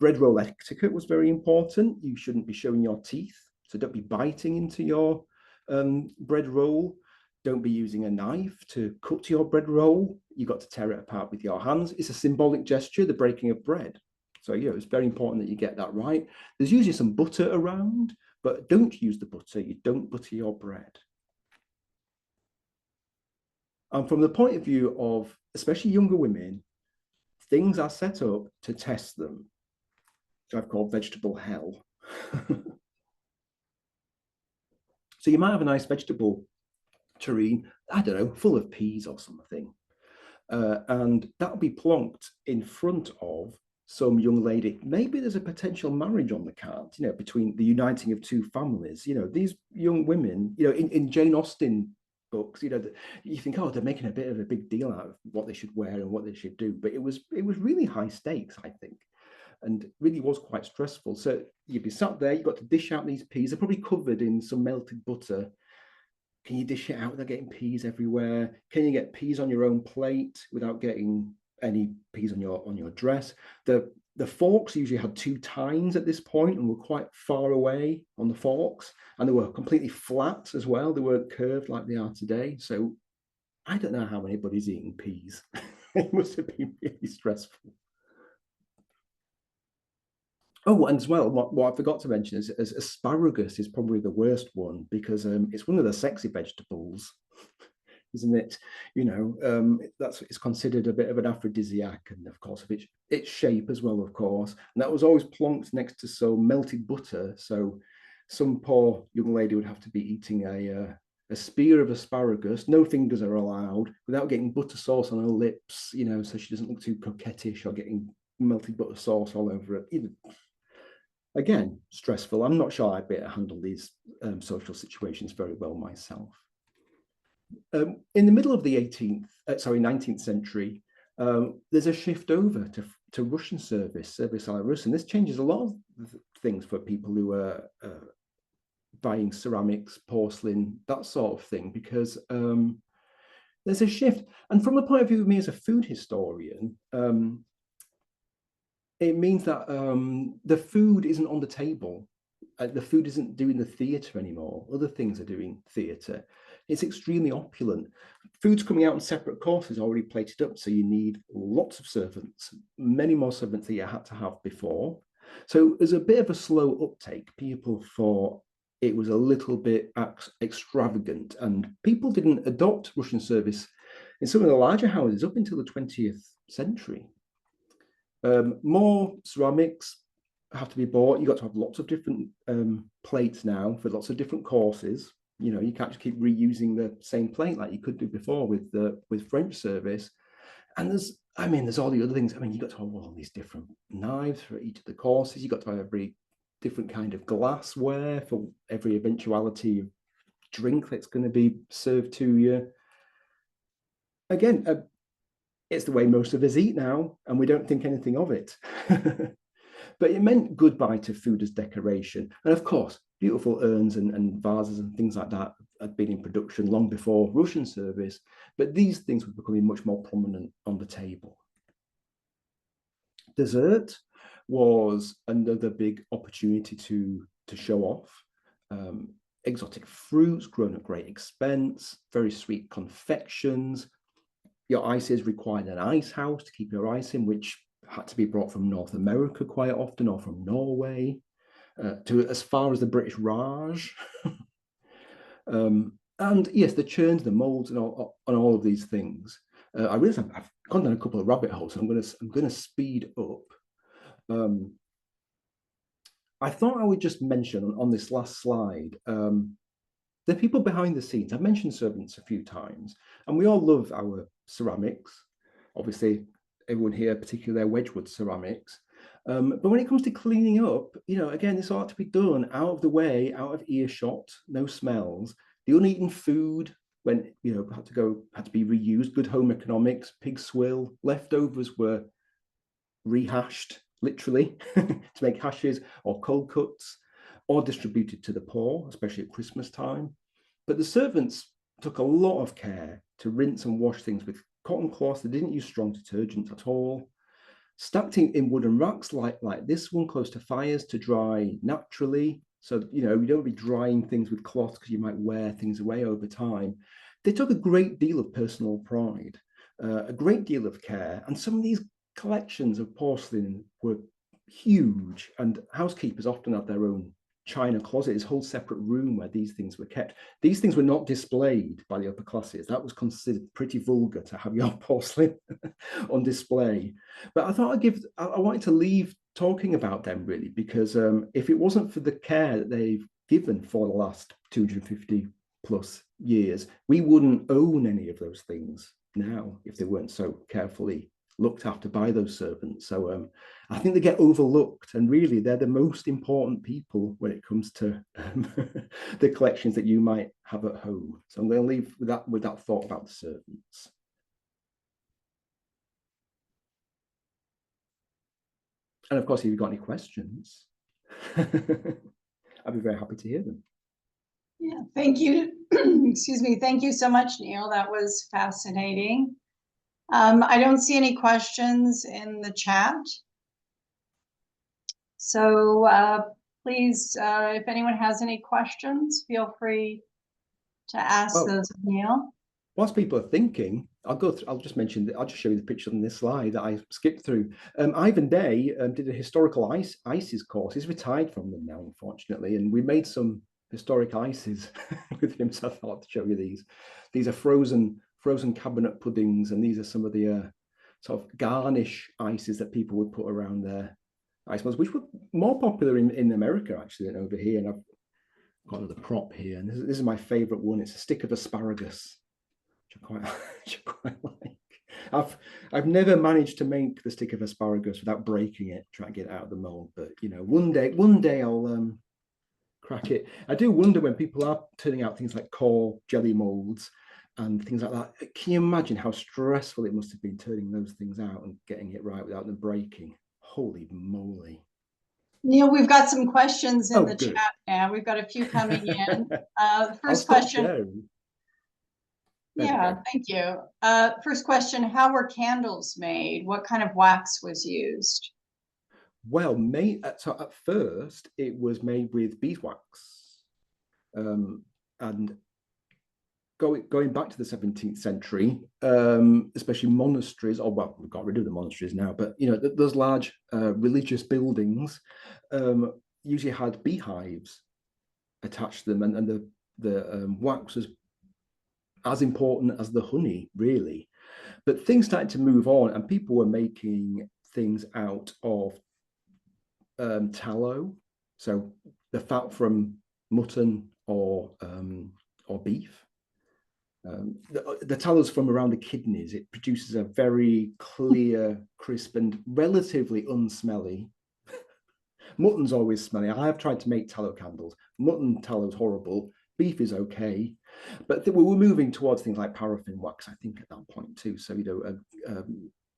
Bread roll etiquette was very important. You shouldn't be showing your teeth, so don't be biting into your bread roll. Don't be using a knife to cut your bread roll. You've got to tear it apart with your hands. It's a symbolic gesture, the breaking of bread. So, you know, it's very important that you get that right. There's usually some butter around, but don't use the butter. You don't butter your bread. And from the point of view of especially younger women, things are set up to test them, which I've called vegetable hell. So you might have a nice vegetable tureen, I don't know, full of peas or something. And that'll be plonked in front of some young lady. Maybe there's a potential marriage on the card, you know, between the uniting of 2 families. You know, these young women, you know, in Jane Austen books, you know, you think, oh, they're making a bit of a big deal out of what they should wear and what they should do. But it was really high stakes, I think, and really was quite stressful. So you'd be sat there, you've got to dish out these peas. They're probably covered in some melted butter. Can you dish it out without getting peas everywhere? Can you get peas on your own plate without getting any peas on your dress? The forks usually had 2 tines at this point and were quite far away on the forks, and they were completely flat as well. They weren't curved like they are today. So I don't know how anybody's eating peas. It must have been really stressful. Oh, and as well, what I forgot to mention is asparagus is probably the worst one, because it's one of the sexy vegetables, isn't it? You know, it's considered a bit of an aphrodisiac, and of course, of its shape as well, of course. And that was always plonked next to some melted butter. So some poor young lady would have to be eating a spear of asparagus. No fingers are allowed, without getting butter sauce on her lips, you know, so she doesn't look too coquettish, or getting melted butter sauce all over it. Again, stressful. I'm not sure I'd be able to handle these social situations very well myself. In the middle of the 19th century, there's a shift over to Russian service à la Russe, and this changes a lot of things for people who are buying ceramics, porcelain, that sort of thing, because there's a shift. And from the point of view of me as a food historian, it means that the food isn't on the table. The food isn't doing the theatre anymore. Other things are doing theatre. It's extremely opulent. Food's coming out in separate courses already plated up, so you need lots of servants, many more servants than you had to have before. So there's a bit of a slow uptake. People thought it was a little bit extravagant, and people didn't adopt Russian service in some of the larger houses up until the 20th century. More ceramics have to be bought. You got to have lots of different plates now for lots of different courses. You know, you can't just keep reusing the same plate like you could do before with French service. And there's all the other things. I mean, you got to have all these different knives for each of the courses. You got to have every different kind of glassware for every eventuality of drink that's going to be served to you. Again, it's the way most of us eat now, and we don't think anything of it. But it meant goodbye to food as decoration. And of course, beautiful urns and vases and things like that had been in production long before Russian service, but these things were becoming much more prominent on the table. Dessert was another big opportunity to show off. Exotic fruits grown at great expense, very sweet confections. Your ices required an ice house to keep your ice in, which had to be brought from North America quite often, or from Norway, to as far as the British Raj. And yes, the churns, the molds, and all of these things. I realize I've gone down a couple of rabbit holes, so I'm going to speed up. I thought I would just mention on this last slide the people behind the scenes. I've mentioned servants a few times, and we all love our ceramics. Obviously, everyone here, particularly their Wedgwood ceramics. But when it comes to cleaning up, you know, again, this ought to be done out of the way, out of earshot, no smells. The uneaten food, when, you know, had to be reused, good home economics, pig swill, leftovers were rehashed, literally, to make hashes or cold cuts, or distributed to the poor, especially at Christmas time. But the servants took a lot of care to rinse and wash things with cotton cloths. They didn't use strong detergent at all. Stacked in wooden racks like this one, close to fires, to dry naturally. So, you know, you don't be drying things with cloth because you might wear things away over time. They took a great deal of personal pride, a great deal of care. And some of these collections of porcelain were huge, and housekeepers often had their own china closet, this whole separate room where these things were kept. These things were not displayed by the upper classes. That was considered pretty vulgar to have your porcelain on display. But I thought I wanted to leave talking about them, really, because if it wasn't for the care that they've given for the last 250 plus years, we wouldn't own any of those things now if they weren't so carefully looked after by those servants. So I think they get overlooked, and really they're the most important people when it comes to the collections that you might have at home. So I'm going to leave with that thought about the servants. And of course, if you've got any questions, I'd be very happy to hear them. Yeah, thank you. Excuse me. Thank you so much, Neil. That was fascinating. I don't see any questions in the chat. So please, if anyone has any questions, feel free to ask those of Neil. Whilst people are thinking, I'll just show you the picture on this slide that I skipped through. Ivan Day did a historical ices course. He's retired from them now, unfortunately, and we made some historic ices with him. So I thought to show you these. These are frozen cabinet puddings, and these are some of the sort of garnish ices that people would put around their ice mugs, which were more popular in America actually than over here. And I've got another prop here, and this is my favorite one. It's a stick of asparagus, which I quite like. I've never managed to make the stick of asparagus without breaking it, trying to get it out of the mold. But you know, one day I'll crack it. I do wonder when people are turning out things like core jelly molds and things like that. Can you imagine how stressful it must have been turning those things out and getting it right without them breaking? Holy moly. Neil, we've got some questions in the good. chat now. We've got a few coming in. The I'll first stop question. sharing. There we Yeah, go. thank you. First question, how were candles made? What kind of wax was used? Well, so at first it was made with beeswax, and going back to the 17th century, especially monasteries, or well, we've got rid of the monasteries now, but you know, those large religious buildings usually had beehives attached to them, and the wax was as important as the honey, really. But things started to move on, and people were making things out of tallow, so the fat from mutton or beef. The tallow from around the kidneys. It produces a very clear, crisp, and relatively unsmelly. Mutton's always smelly. I have tried to make tallow candles. Mutton tallow is horrible. Beef is okay, but we were moving towards things like paraffin wax, I think, at that point too. So you know,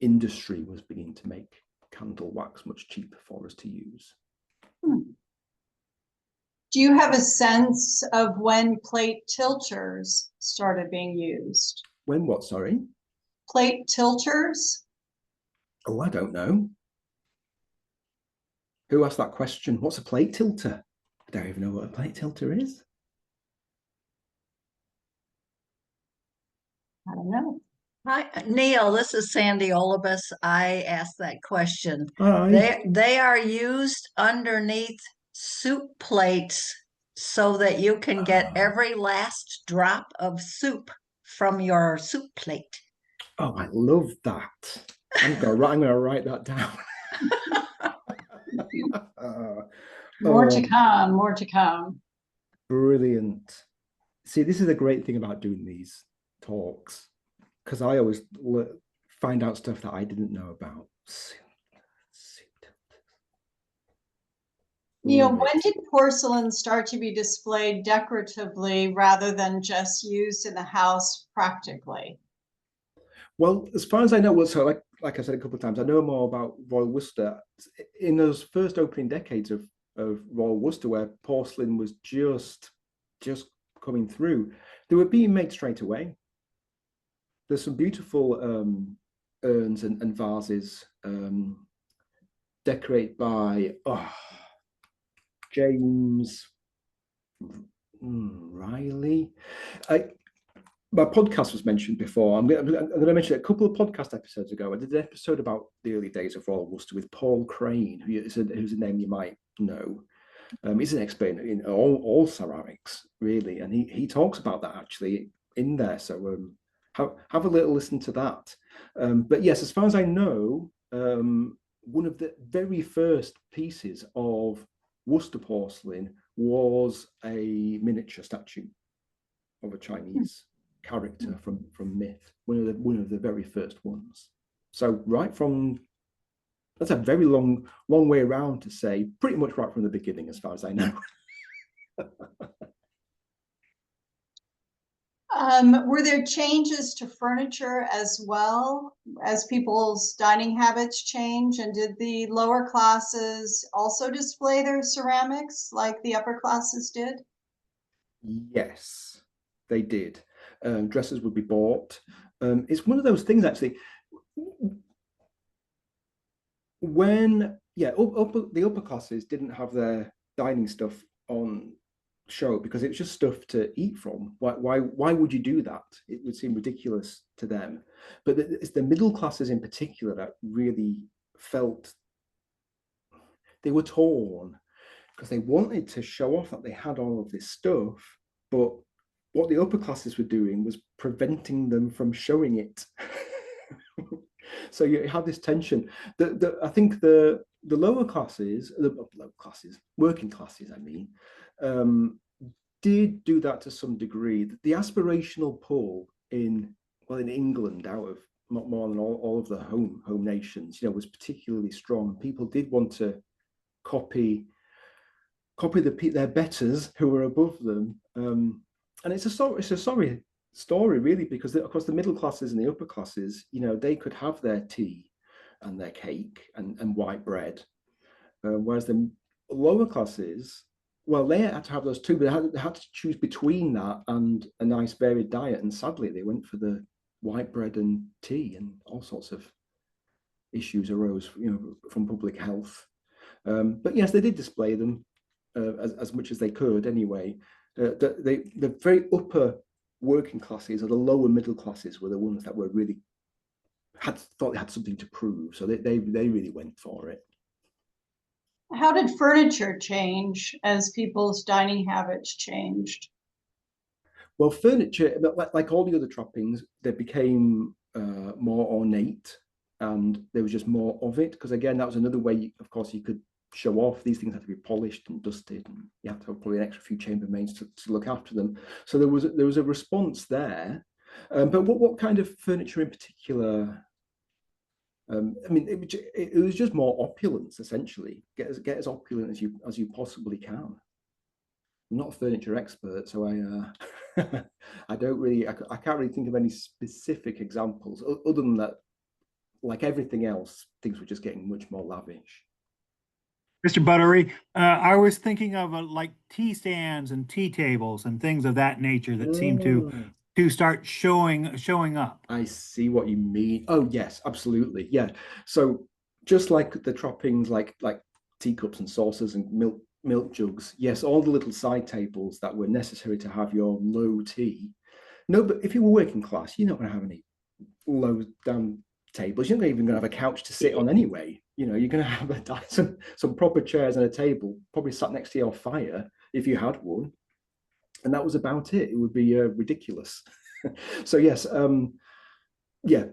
industry was beginning to make candle wax much cheaper for us to use. Do you have a sense of when plate tilters started being used? When what, sorry? Plate tilters? Oh, I don't know. Who asked that question? What's a plate tilter? I don't even know what a plate tilter is. I don't know. Hi, Neil, this is Sandy Olibus. I asked that question. Hi. They are used underneath soup plates so that you can get every last drop of soup from your soup plate. Oh, I love that. I'm gonna write that down. More to come, more to come. Brilliant. See, this is a great thing about doing these talks, because I always find out stuff that I didn't know about. Neil, when did porcelain start to be displayed decoratively rather than just used in the house practically? Well, as far as I know, well, so like I said a couple of times, I know more about Royal Worcester. In those first opening decades of Royal Worcester, where porcelain was just coming through, they were being made straight away. There's some beautiful urns and vases decorated by James Riley. My podcast was mentioned before. I'm going to mention a couple of podcast episodes ago. I did an episode about the early days of Royal Worcester with Paul Crane, who's a name you might know. He's an expert in all ceramics, really, and he talks about that actually in there. So have a little listen to that. But yes, as far as I know, one of the very first pieces of Worcester porcelain was a miniature statue of a Chinese character from myth, one of the very first ones. So that's a very long way around to say pretty much right from the beginning, as far as I know. Were there changes to furniture as well as people's dining habits change? And did the lower classes also display their ceramics like the upper classes did? Yes, they did. Dresses would be bought. It's one of those things, actually. When the upper classes didn't have their dining stuff on show because it was just stuff to eat from. Why would you do that? It would seem ridiculous to them. But it's the middle classes in particular that really felt they were torn, because they wanted to show off that they had all of this stuff, but what the upper classes were doing was preventing them from showing it. So you have this tension. I think the lower classes, working classes, I mean, did do that to some degree. The aspirational pull in England out of more than all of the home nations, you know, was particularly strong. People did want to copy their betters who were above them, and it's a sorry story really, because of course the middle classes and the upper classes, you know, they could have their tea and their cake and white bread, whereas the lower classes, well, they had to have those too, but they had to choose between that and a nice varied diet, and sadly they went for the white bread and tea, and all sorts of issues arose, you know, from public health. But yes, they did display them as much as they could anyway. The very upper working classes, or the lower middle classes, were the ones that were really thought they had something to prove, so they really went for it. How did furniture change as people's dining habits changed? Well, furniture, like all the other trappings, they became more ornate, and there was just more of it, because again, that was another way, of course, you could show off. These things had to be polished and dusted, and you have to have probably an extra few chambermaids to look after them. So there was a response there. But what kind of furniture in particular? I mean, it was just more opulence, essentially. Get as opulent as you possibly can. I'm not a furniture expert, so I don't really, I can't really think of any specific examples other than that. Like everything else, things were just getting much more lavish. Mr. Buttery, I was thinking of like tea stands and tea tables and things of that nature that seem to start showing up. I see what you mean. Oh yes, absolutely. Yeah. So just like the trappings, like teacups and saucers and milk jugs, yes, all the little side tables that were necessary to have your low tea. No, but if you were working class, you're not going to have any low down tables. You're not even going to have a couch to sit on anyway. You know, you're going to have some proper chairs and a table, probably sat next to your fire if you had one, and that was about it. It would be ridiculous. So yes, yeah,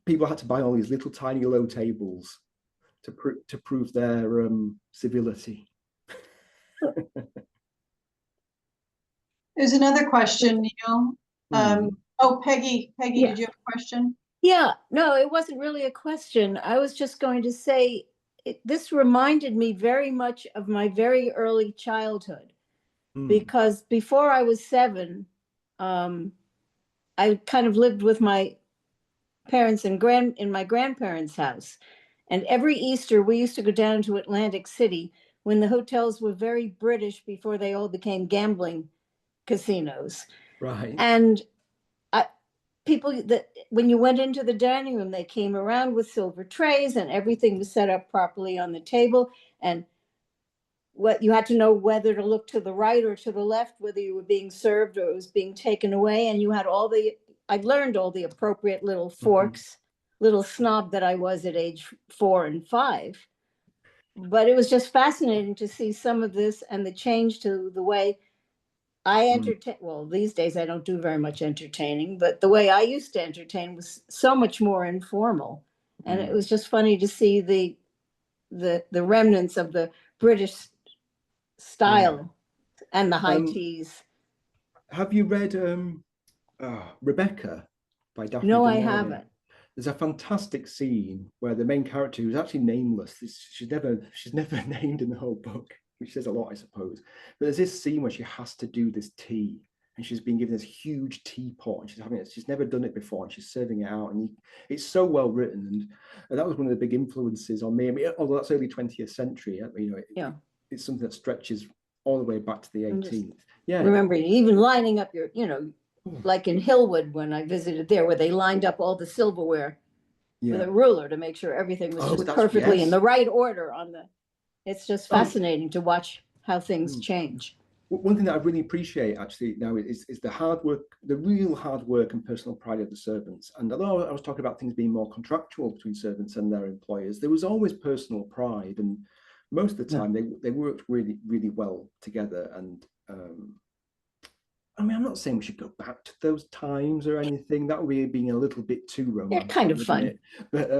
people had to buy all these little tiny low tables to prove their civility. There's another question, Neil. Oh, Peggy, Yeah. did you have a question? Yeah, no, it wasn't really a question. I was just going to say this reminded me very much of my very early childhood, because before I was 7, I kind of lived with my parents and in my grandparents' house. And every Easter, we used to go down to Atlantic City when the hotels were very British before they all became gambling casinos. Right. And people that when you went into the dining room, they came around with silver trays and everything was set up properly on the table. And what you had to know whether to look to the right or to the left, whether you were being served or it was being taken away. And you had I learned all the appropriate little forks, little snob that I was at age 4 and 5. But it was just fascinating to see some of this and the change to the way I entertain. Well, these days I don't do very much entertaining, but the way I used to entertain was so much more informal. And it was just funny to see the remnants of the British style and the high teas. Have you read Rebecca by Daphne No, du I Maurier? haven't. There's a fantastic scene where the main character, who's actually nameless, she's never named in the whole book, which says a lot, I suppose. But there's this scene where she has to do this tea, and she's been given this huge teapot, and she's having it. She's never done it before, and she's serving it out, and it's so well written, and that was one of the big influences on me. I mean, although that's early 20th century, you know, it's something that stretches all the way back to the 18th. Yeah, remember even lining up your, you know, like in Hillwood when I visited there, where they lined up all the silverware with a ruler to make sure everything was just perfectly in the right order on the. It's just fascinating to watch how things change. One thing that I really appreciate actually now is the hard work, the real hard work and personal pride of the servants. And although I was talking about things being more contractual between servants and their employers, there was always personal pride, and most of the time they worked really, really well together. And I mean, I'm not saying we should go back to those times or anything. That would be being a little bit too romantic. They're kind of fun. But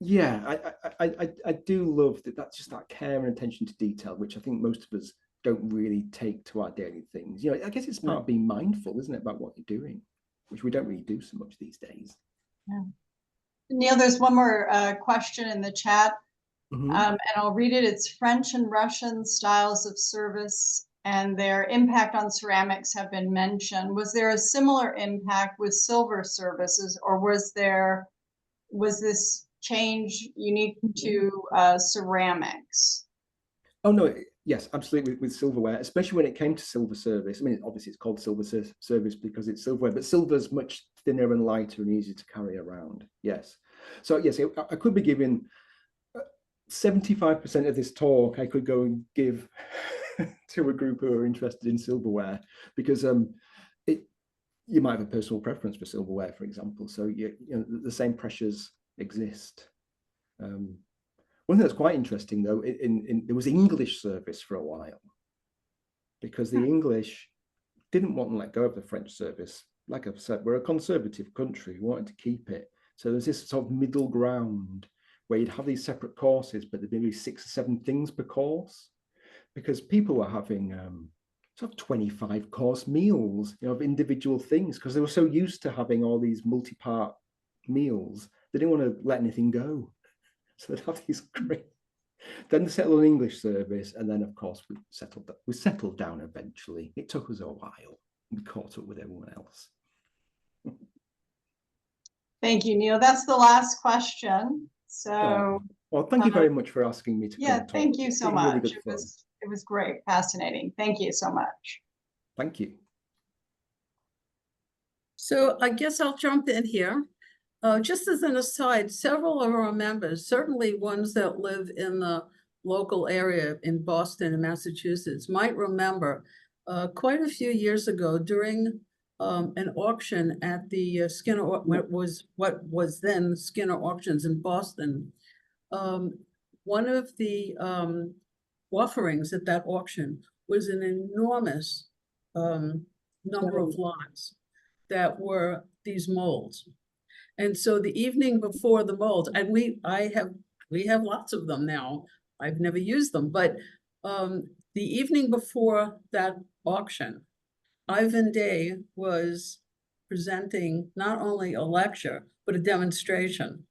yeah, I do love that. That's just that care and attention to detail, which I think most of us don't really take to our daily things. You know, I guess it's part of being mindful, isn't it, about what you're doing, which we don't really do so much these days. Yeah. Neil, there's one more question in the chat, Mhm. and I'll read it. It's French and Russian styles of service and their impact on ceramics have been mentioned. Was there a similar impact with silver services, or was this change unique to ceramics? Oh no, yes, absolutely with silverware, especially when it came to silver service. I mean, obviously it's called silver service because it's silverware, but silver's much thinner and lighter and easier to carry around. Yes. So yes, I could be giving 75% of this talk I could go and give to a group who are interested in silverware, because you might have a personal preference for silverware, for example. So you know, the same pressures exist. One thing that's quite interesting, though, there was English service for a while, because the English didn't want to let go of the French service. Like I've said, we're a conservative country. We wanted to keep it. So there's this sort of middle ground where you'd have these separate courses, but there'd be 6 or 7 things per course, because people were having sort of 25 course meals, you know, of individual things, because they were so used to having all these multi-part meals. They didn't want to let anything go. So they'd have these great. Then they settled on English service, and then of course we settled down eventually. It took us a while. We caught up with everyone else. Thank you, Neil. That's the last question. So, well, thank you very much for asking me to come yeah, and talk. thank you so Really much. good fun. It was great, fascinating. Thank you so much. Thank you. So I guess I'll jump in here. Just as an aside, several of our members, certainly ones that live in the local area in Boston and Massachusetts, might remember quite a few years ago during an auction at the Skinner, what was then Skinner Auctions in Boston. One of the offerings at that auction was an enormous number of lots that were these molds. And so the evening before the molds, and we have lots of them now. I've never used them, but the evening before that auction, Ivan Day was presenting not only a lecture, but a demonstration.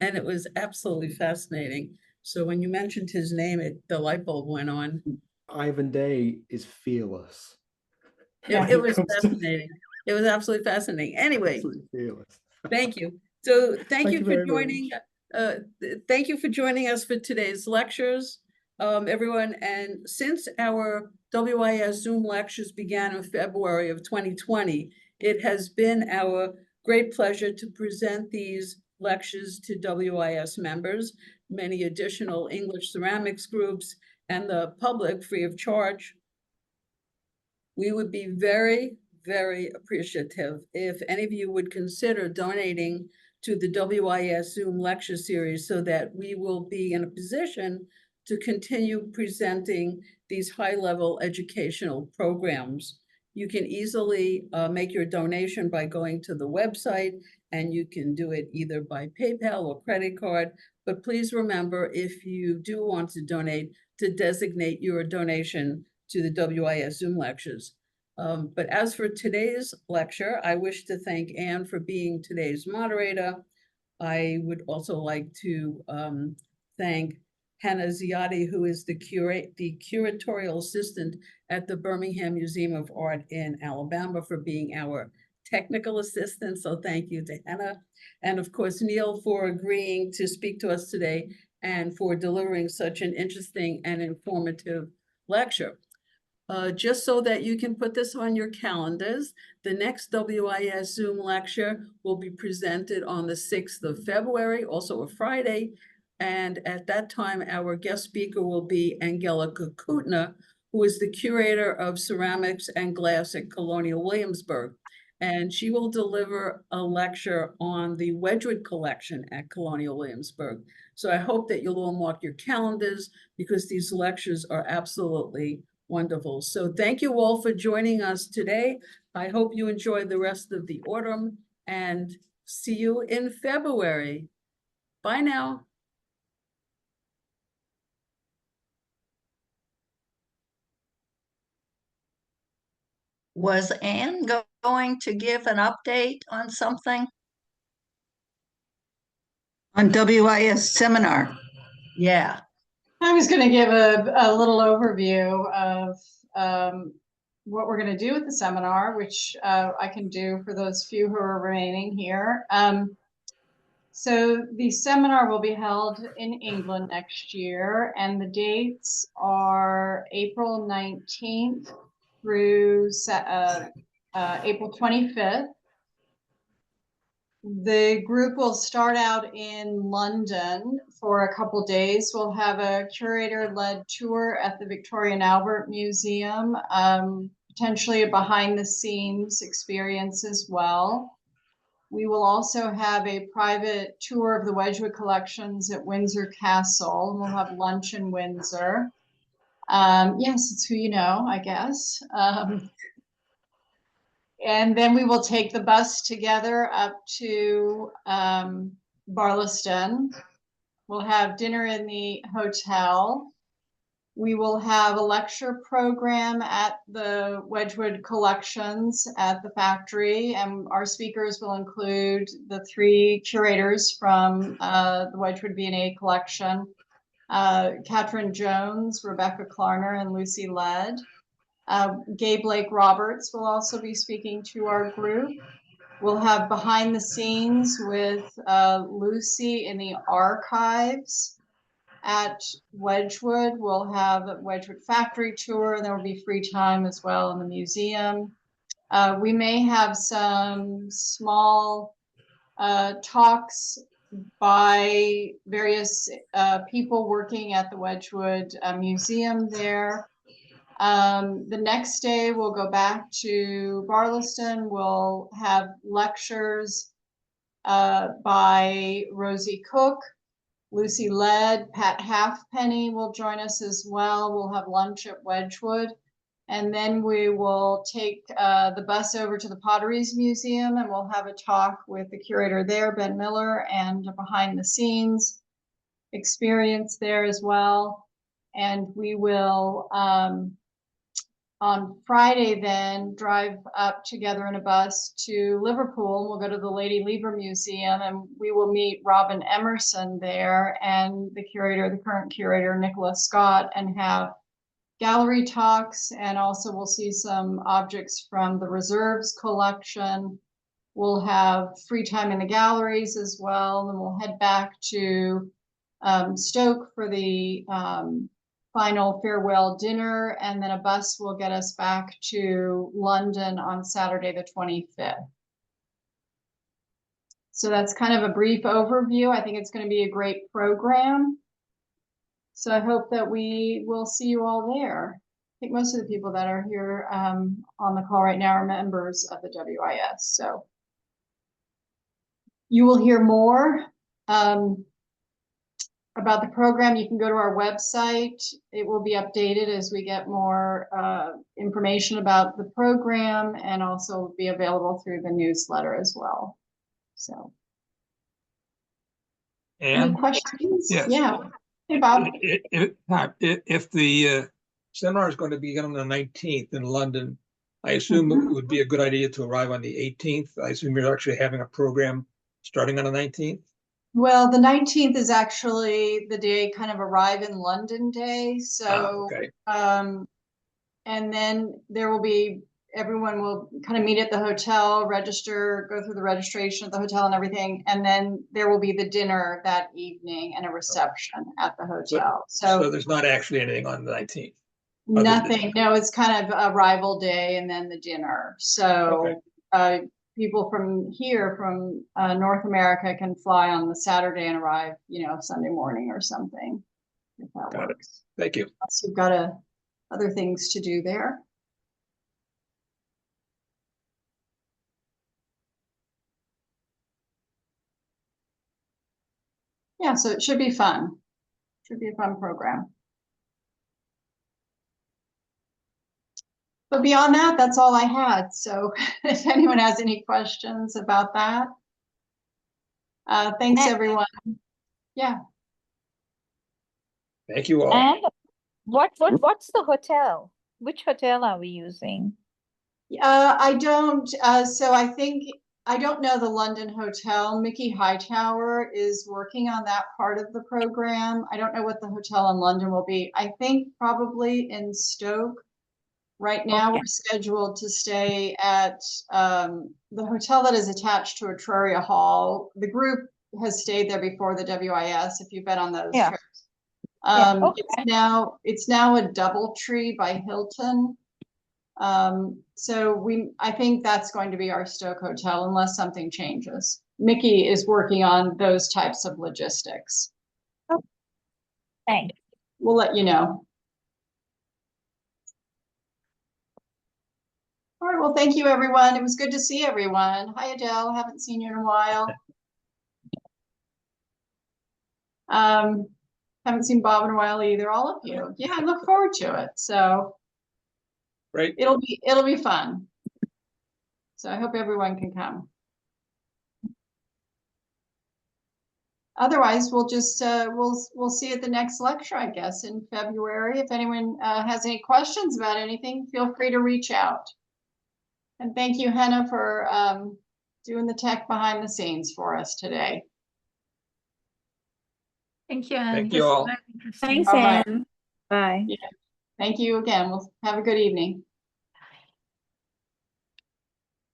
And it was absolutely fascinating. So when you mentioned his name, the light bulb went on. Ivan Day is fearless. It was fascinating. It was absolutely fascinating. Anyway, absolutely fearless. Thank you. So thank you for very joining. Thank you for joining us for today's lectures, everyone. And since our WIS Zoom lectures began in February of 2020, it has been our great pleasure to present these lectures to WIS members, many additional English ceramics groups, and the public free of charge. We would be very, very appreciative if any of you would consider donating to the WIS Zoom lecture series so that we will be in a position to continue presenting these high-level educational programs. You can easily make your donation by going to the website, and you can do it either by PayPal or credit card. But please remember, if you do want to donate, to designate your donation to the WIS Zoom lectures. But as for today's lecture, I wish to thank Anne for being today's moderator. I would also like to thank Hannah Ziadi, who is the curatorial assistant at the Birmingham Museum of Art in Alabama, for being our technical assistant. So thank you to Hannah. And of course, Neil, for agreeing to speak to us today and for delivering such an interesting and informative lecture. Just so that you can put this on your calendars, the next WIS Zoom lecture will be presented on the 6th of February, also a Friday. And at that time, our guest speaker will be Angelica Kutner, who is the curator of ceramics and glass at Colonial Williamsburg. And she will deliver a lecture on the Wedgwood collection at Colonial Williamsburg. So I hope that you'll all mark your calendars, because these lectures are absolutely wonderful. So thank you all for joining us today. I hope you enjoy the rest of the autumn, and see you in February. Bye now. Was Anne going to give an update on something? On WIS seminar. Yeah. I was going to give a little overview of what we're going to do with the seminar, which I can do for those few who are remaining here. So the seminar will be held in England next year, and the dates are April 19th through April 25th. The group will start out in London for a couple days. We'll have a curator-led tour at the Victoria and Albert Museum, potentially a behind-the-scenes experience as well. We will also have a private tour of the Wedgwood collections at Windsor Castle, and we'll have lunch in Windsor. Yes, it's who you know, I guess. And then we will take the bus together up to Barlaston. We'll have dinner in the hotel. We will have a lecture program at the Wedgwood collections at the factory, and our speakers will include the 3 curators from the Wedgwood V&A collection, Katrin Jones, Rebecca Klarner, and Lucy Led. Gay Blake Roberts will also be speaking to our group. We'll have behind the scenes with Lucy in the archives at Wedgwood. We'll have a Wedgwood factory tour, and there will be free time as well in the museum. We may have some small talks by various people working at the Wedgwood Museum there. The next day we'll go back to Barlaston. We'll have lectures by Rosie Cook, Lucy Led, Pat Halfpenny will join us as well. We'll have lunch at Wedgwood. And then we will take the bus over to the Potteries Museum, and we'll have a talk with the curator there, Ben Miller, and a behind the scenes experience there as well. And we will, on Friday then, drive up together in a bus to Liverpool. We'll go to the Lady Lever Museum, and we will meet Robin Emerson there and the curator, the current curator, Nicola Scott, and have gallery talks. And also we'll see some objects from the Reserves collection. We'll have free time in the galleries as well. And we'll head back to Stoke for the final farewell dinner, and then a bus will get us back to London on Saturday the 25th. So that's kind of a brief overview. I think it's going to be a great program. So I hope that we will see you all there. I think most of the people that are here on the call right now are members of the WIS. So you will hear more about the program. You can go to our website. It will be updated as we get more information about the program, and also be available through the newsletter as well. So, any And questions? yes. Yeah. Hey, Bob. If the seminar is going to begin on the 19th in London, I assume it would be a good idea to arrive on the 18th. I assume you're actually having a program starting on the 19th. Well, the 19th is actually the day, kind of arrive in London day. So, okay. And then there will be, everyone will kind of meet at the hotel, register, go through the registration at the hotel and everything. And then there will be the dinner that evening and a reception at the hotel. So there's not actually anything on the 19th. Nothing. No, it's kind of arrival day and then the dinner. So people from here, from North America, can fly on the Saturday and arrive, you know, Sunday morning or something, if that Got works. it. Thank you. So you've got other things to do there. Yeah, so it should be fun. Should be a fun program. But beyond that, that's all I had. So if anyone has any questions about that. Thanks, everyone. Yeah. Thank you all. And what's the hotel? Which hotel are we using? I don't, so I think I don't know the London hotel. Mickey Hightower is working on that part of the program. I don't know what the hotel in London will be. I think probably in Stoke. Right now, Okay. we're scheduled to stay at the hotel that is attached to Etruria Hall. The group has stayed there before, the WIS, if you've been on those Yeah. trips. Yeah, okay. It's now a DoubleTree by Hilton. So I think that's going to be our Stoke hotel unless something changes. Mickey is working on those types of logistics. Thanks. We'll let you know. All right, well, thank you, everyone. It was good to see everyone. Hi, Adele. Haven't seen you in a while. Haven't seen Bob in a while either. All of you. Yeah, I look forward to it. So Right. it'll be fun. So I hope everyone can come. Otherwise, we'll just we'll see you at the next lecture, I guess, in February. If anyone has any questions about anything, feel free to reach out. And thank you, Henna, for doing the tech behind the scenes for us today. Thank you. Anne. Thank you This is all. very interesting. Thanks, All right. Anne. Bye. Yeah. Thank you again. We'll have a good evening.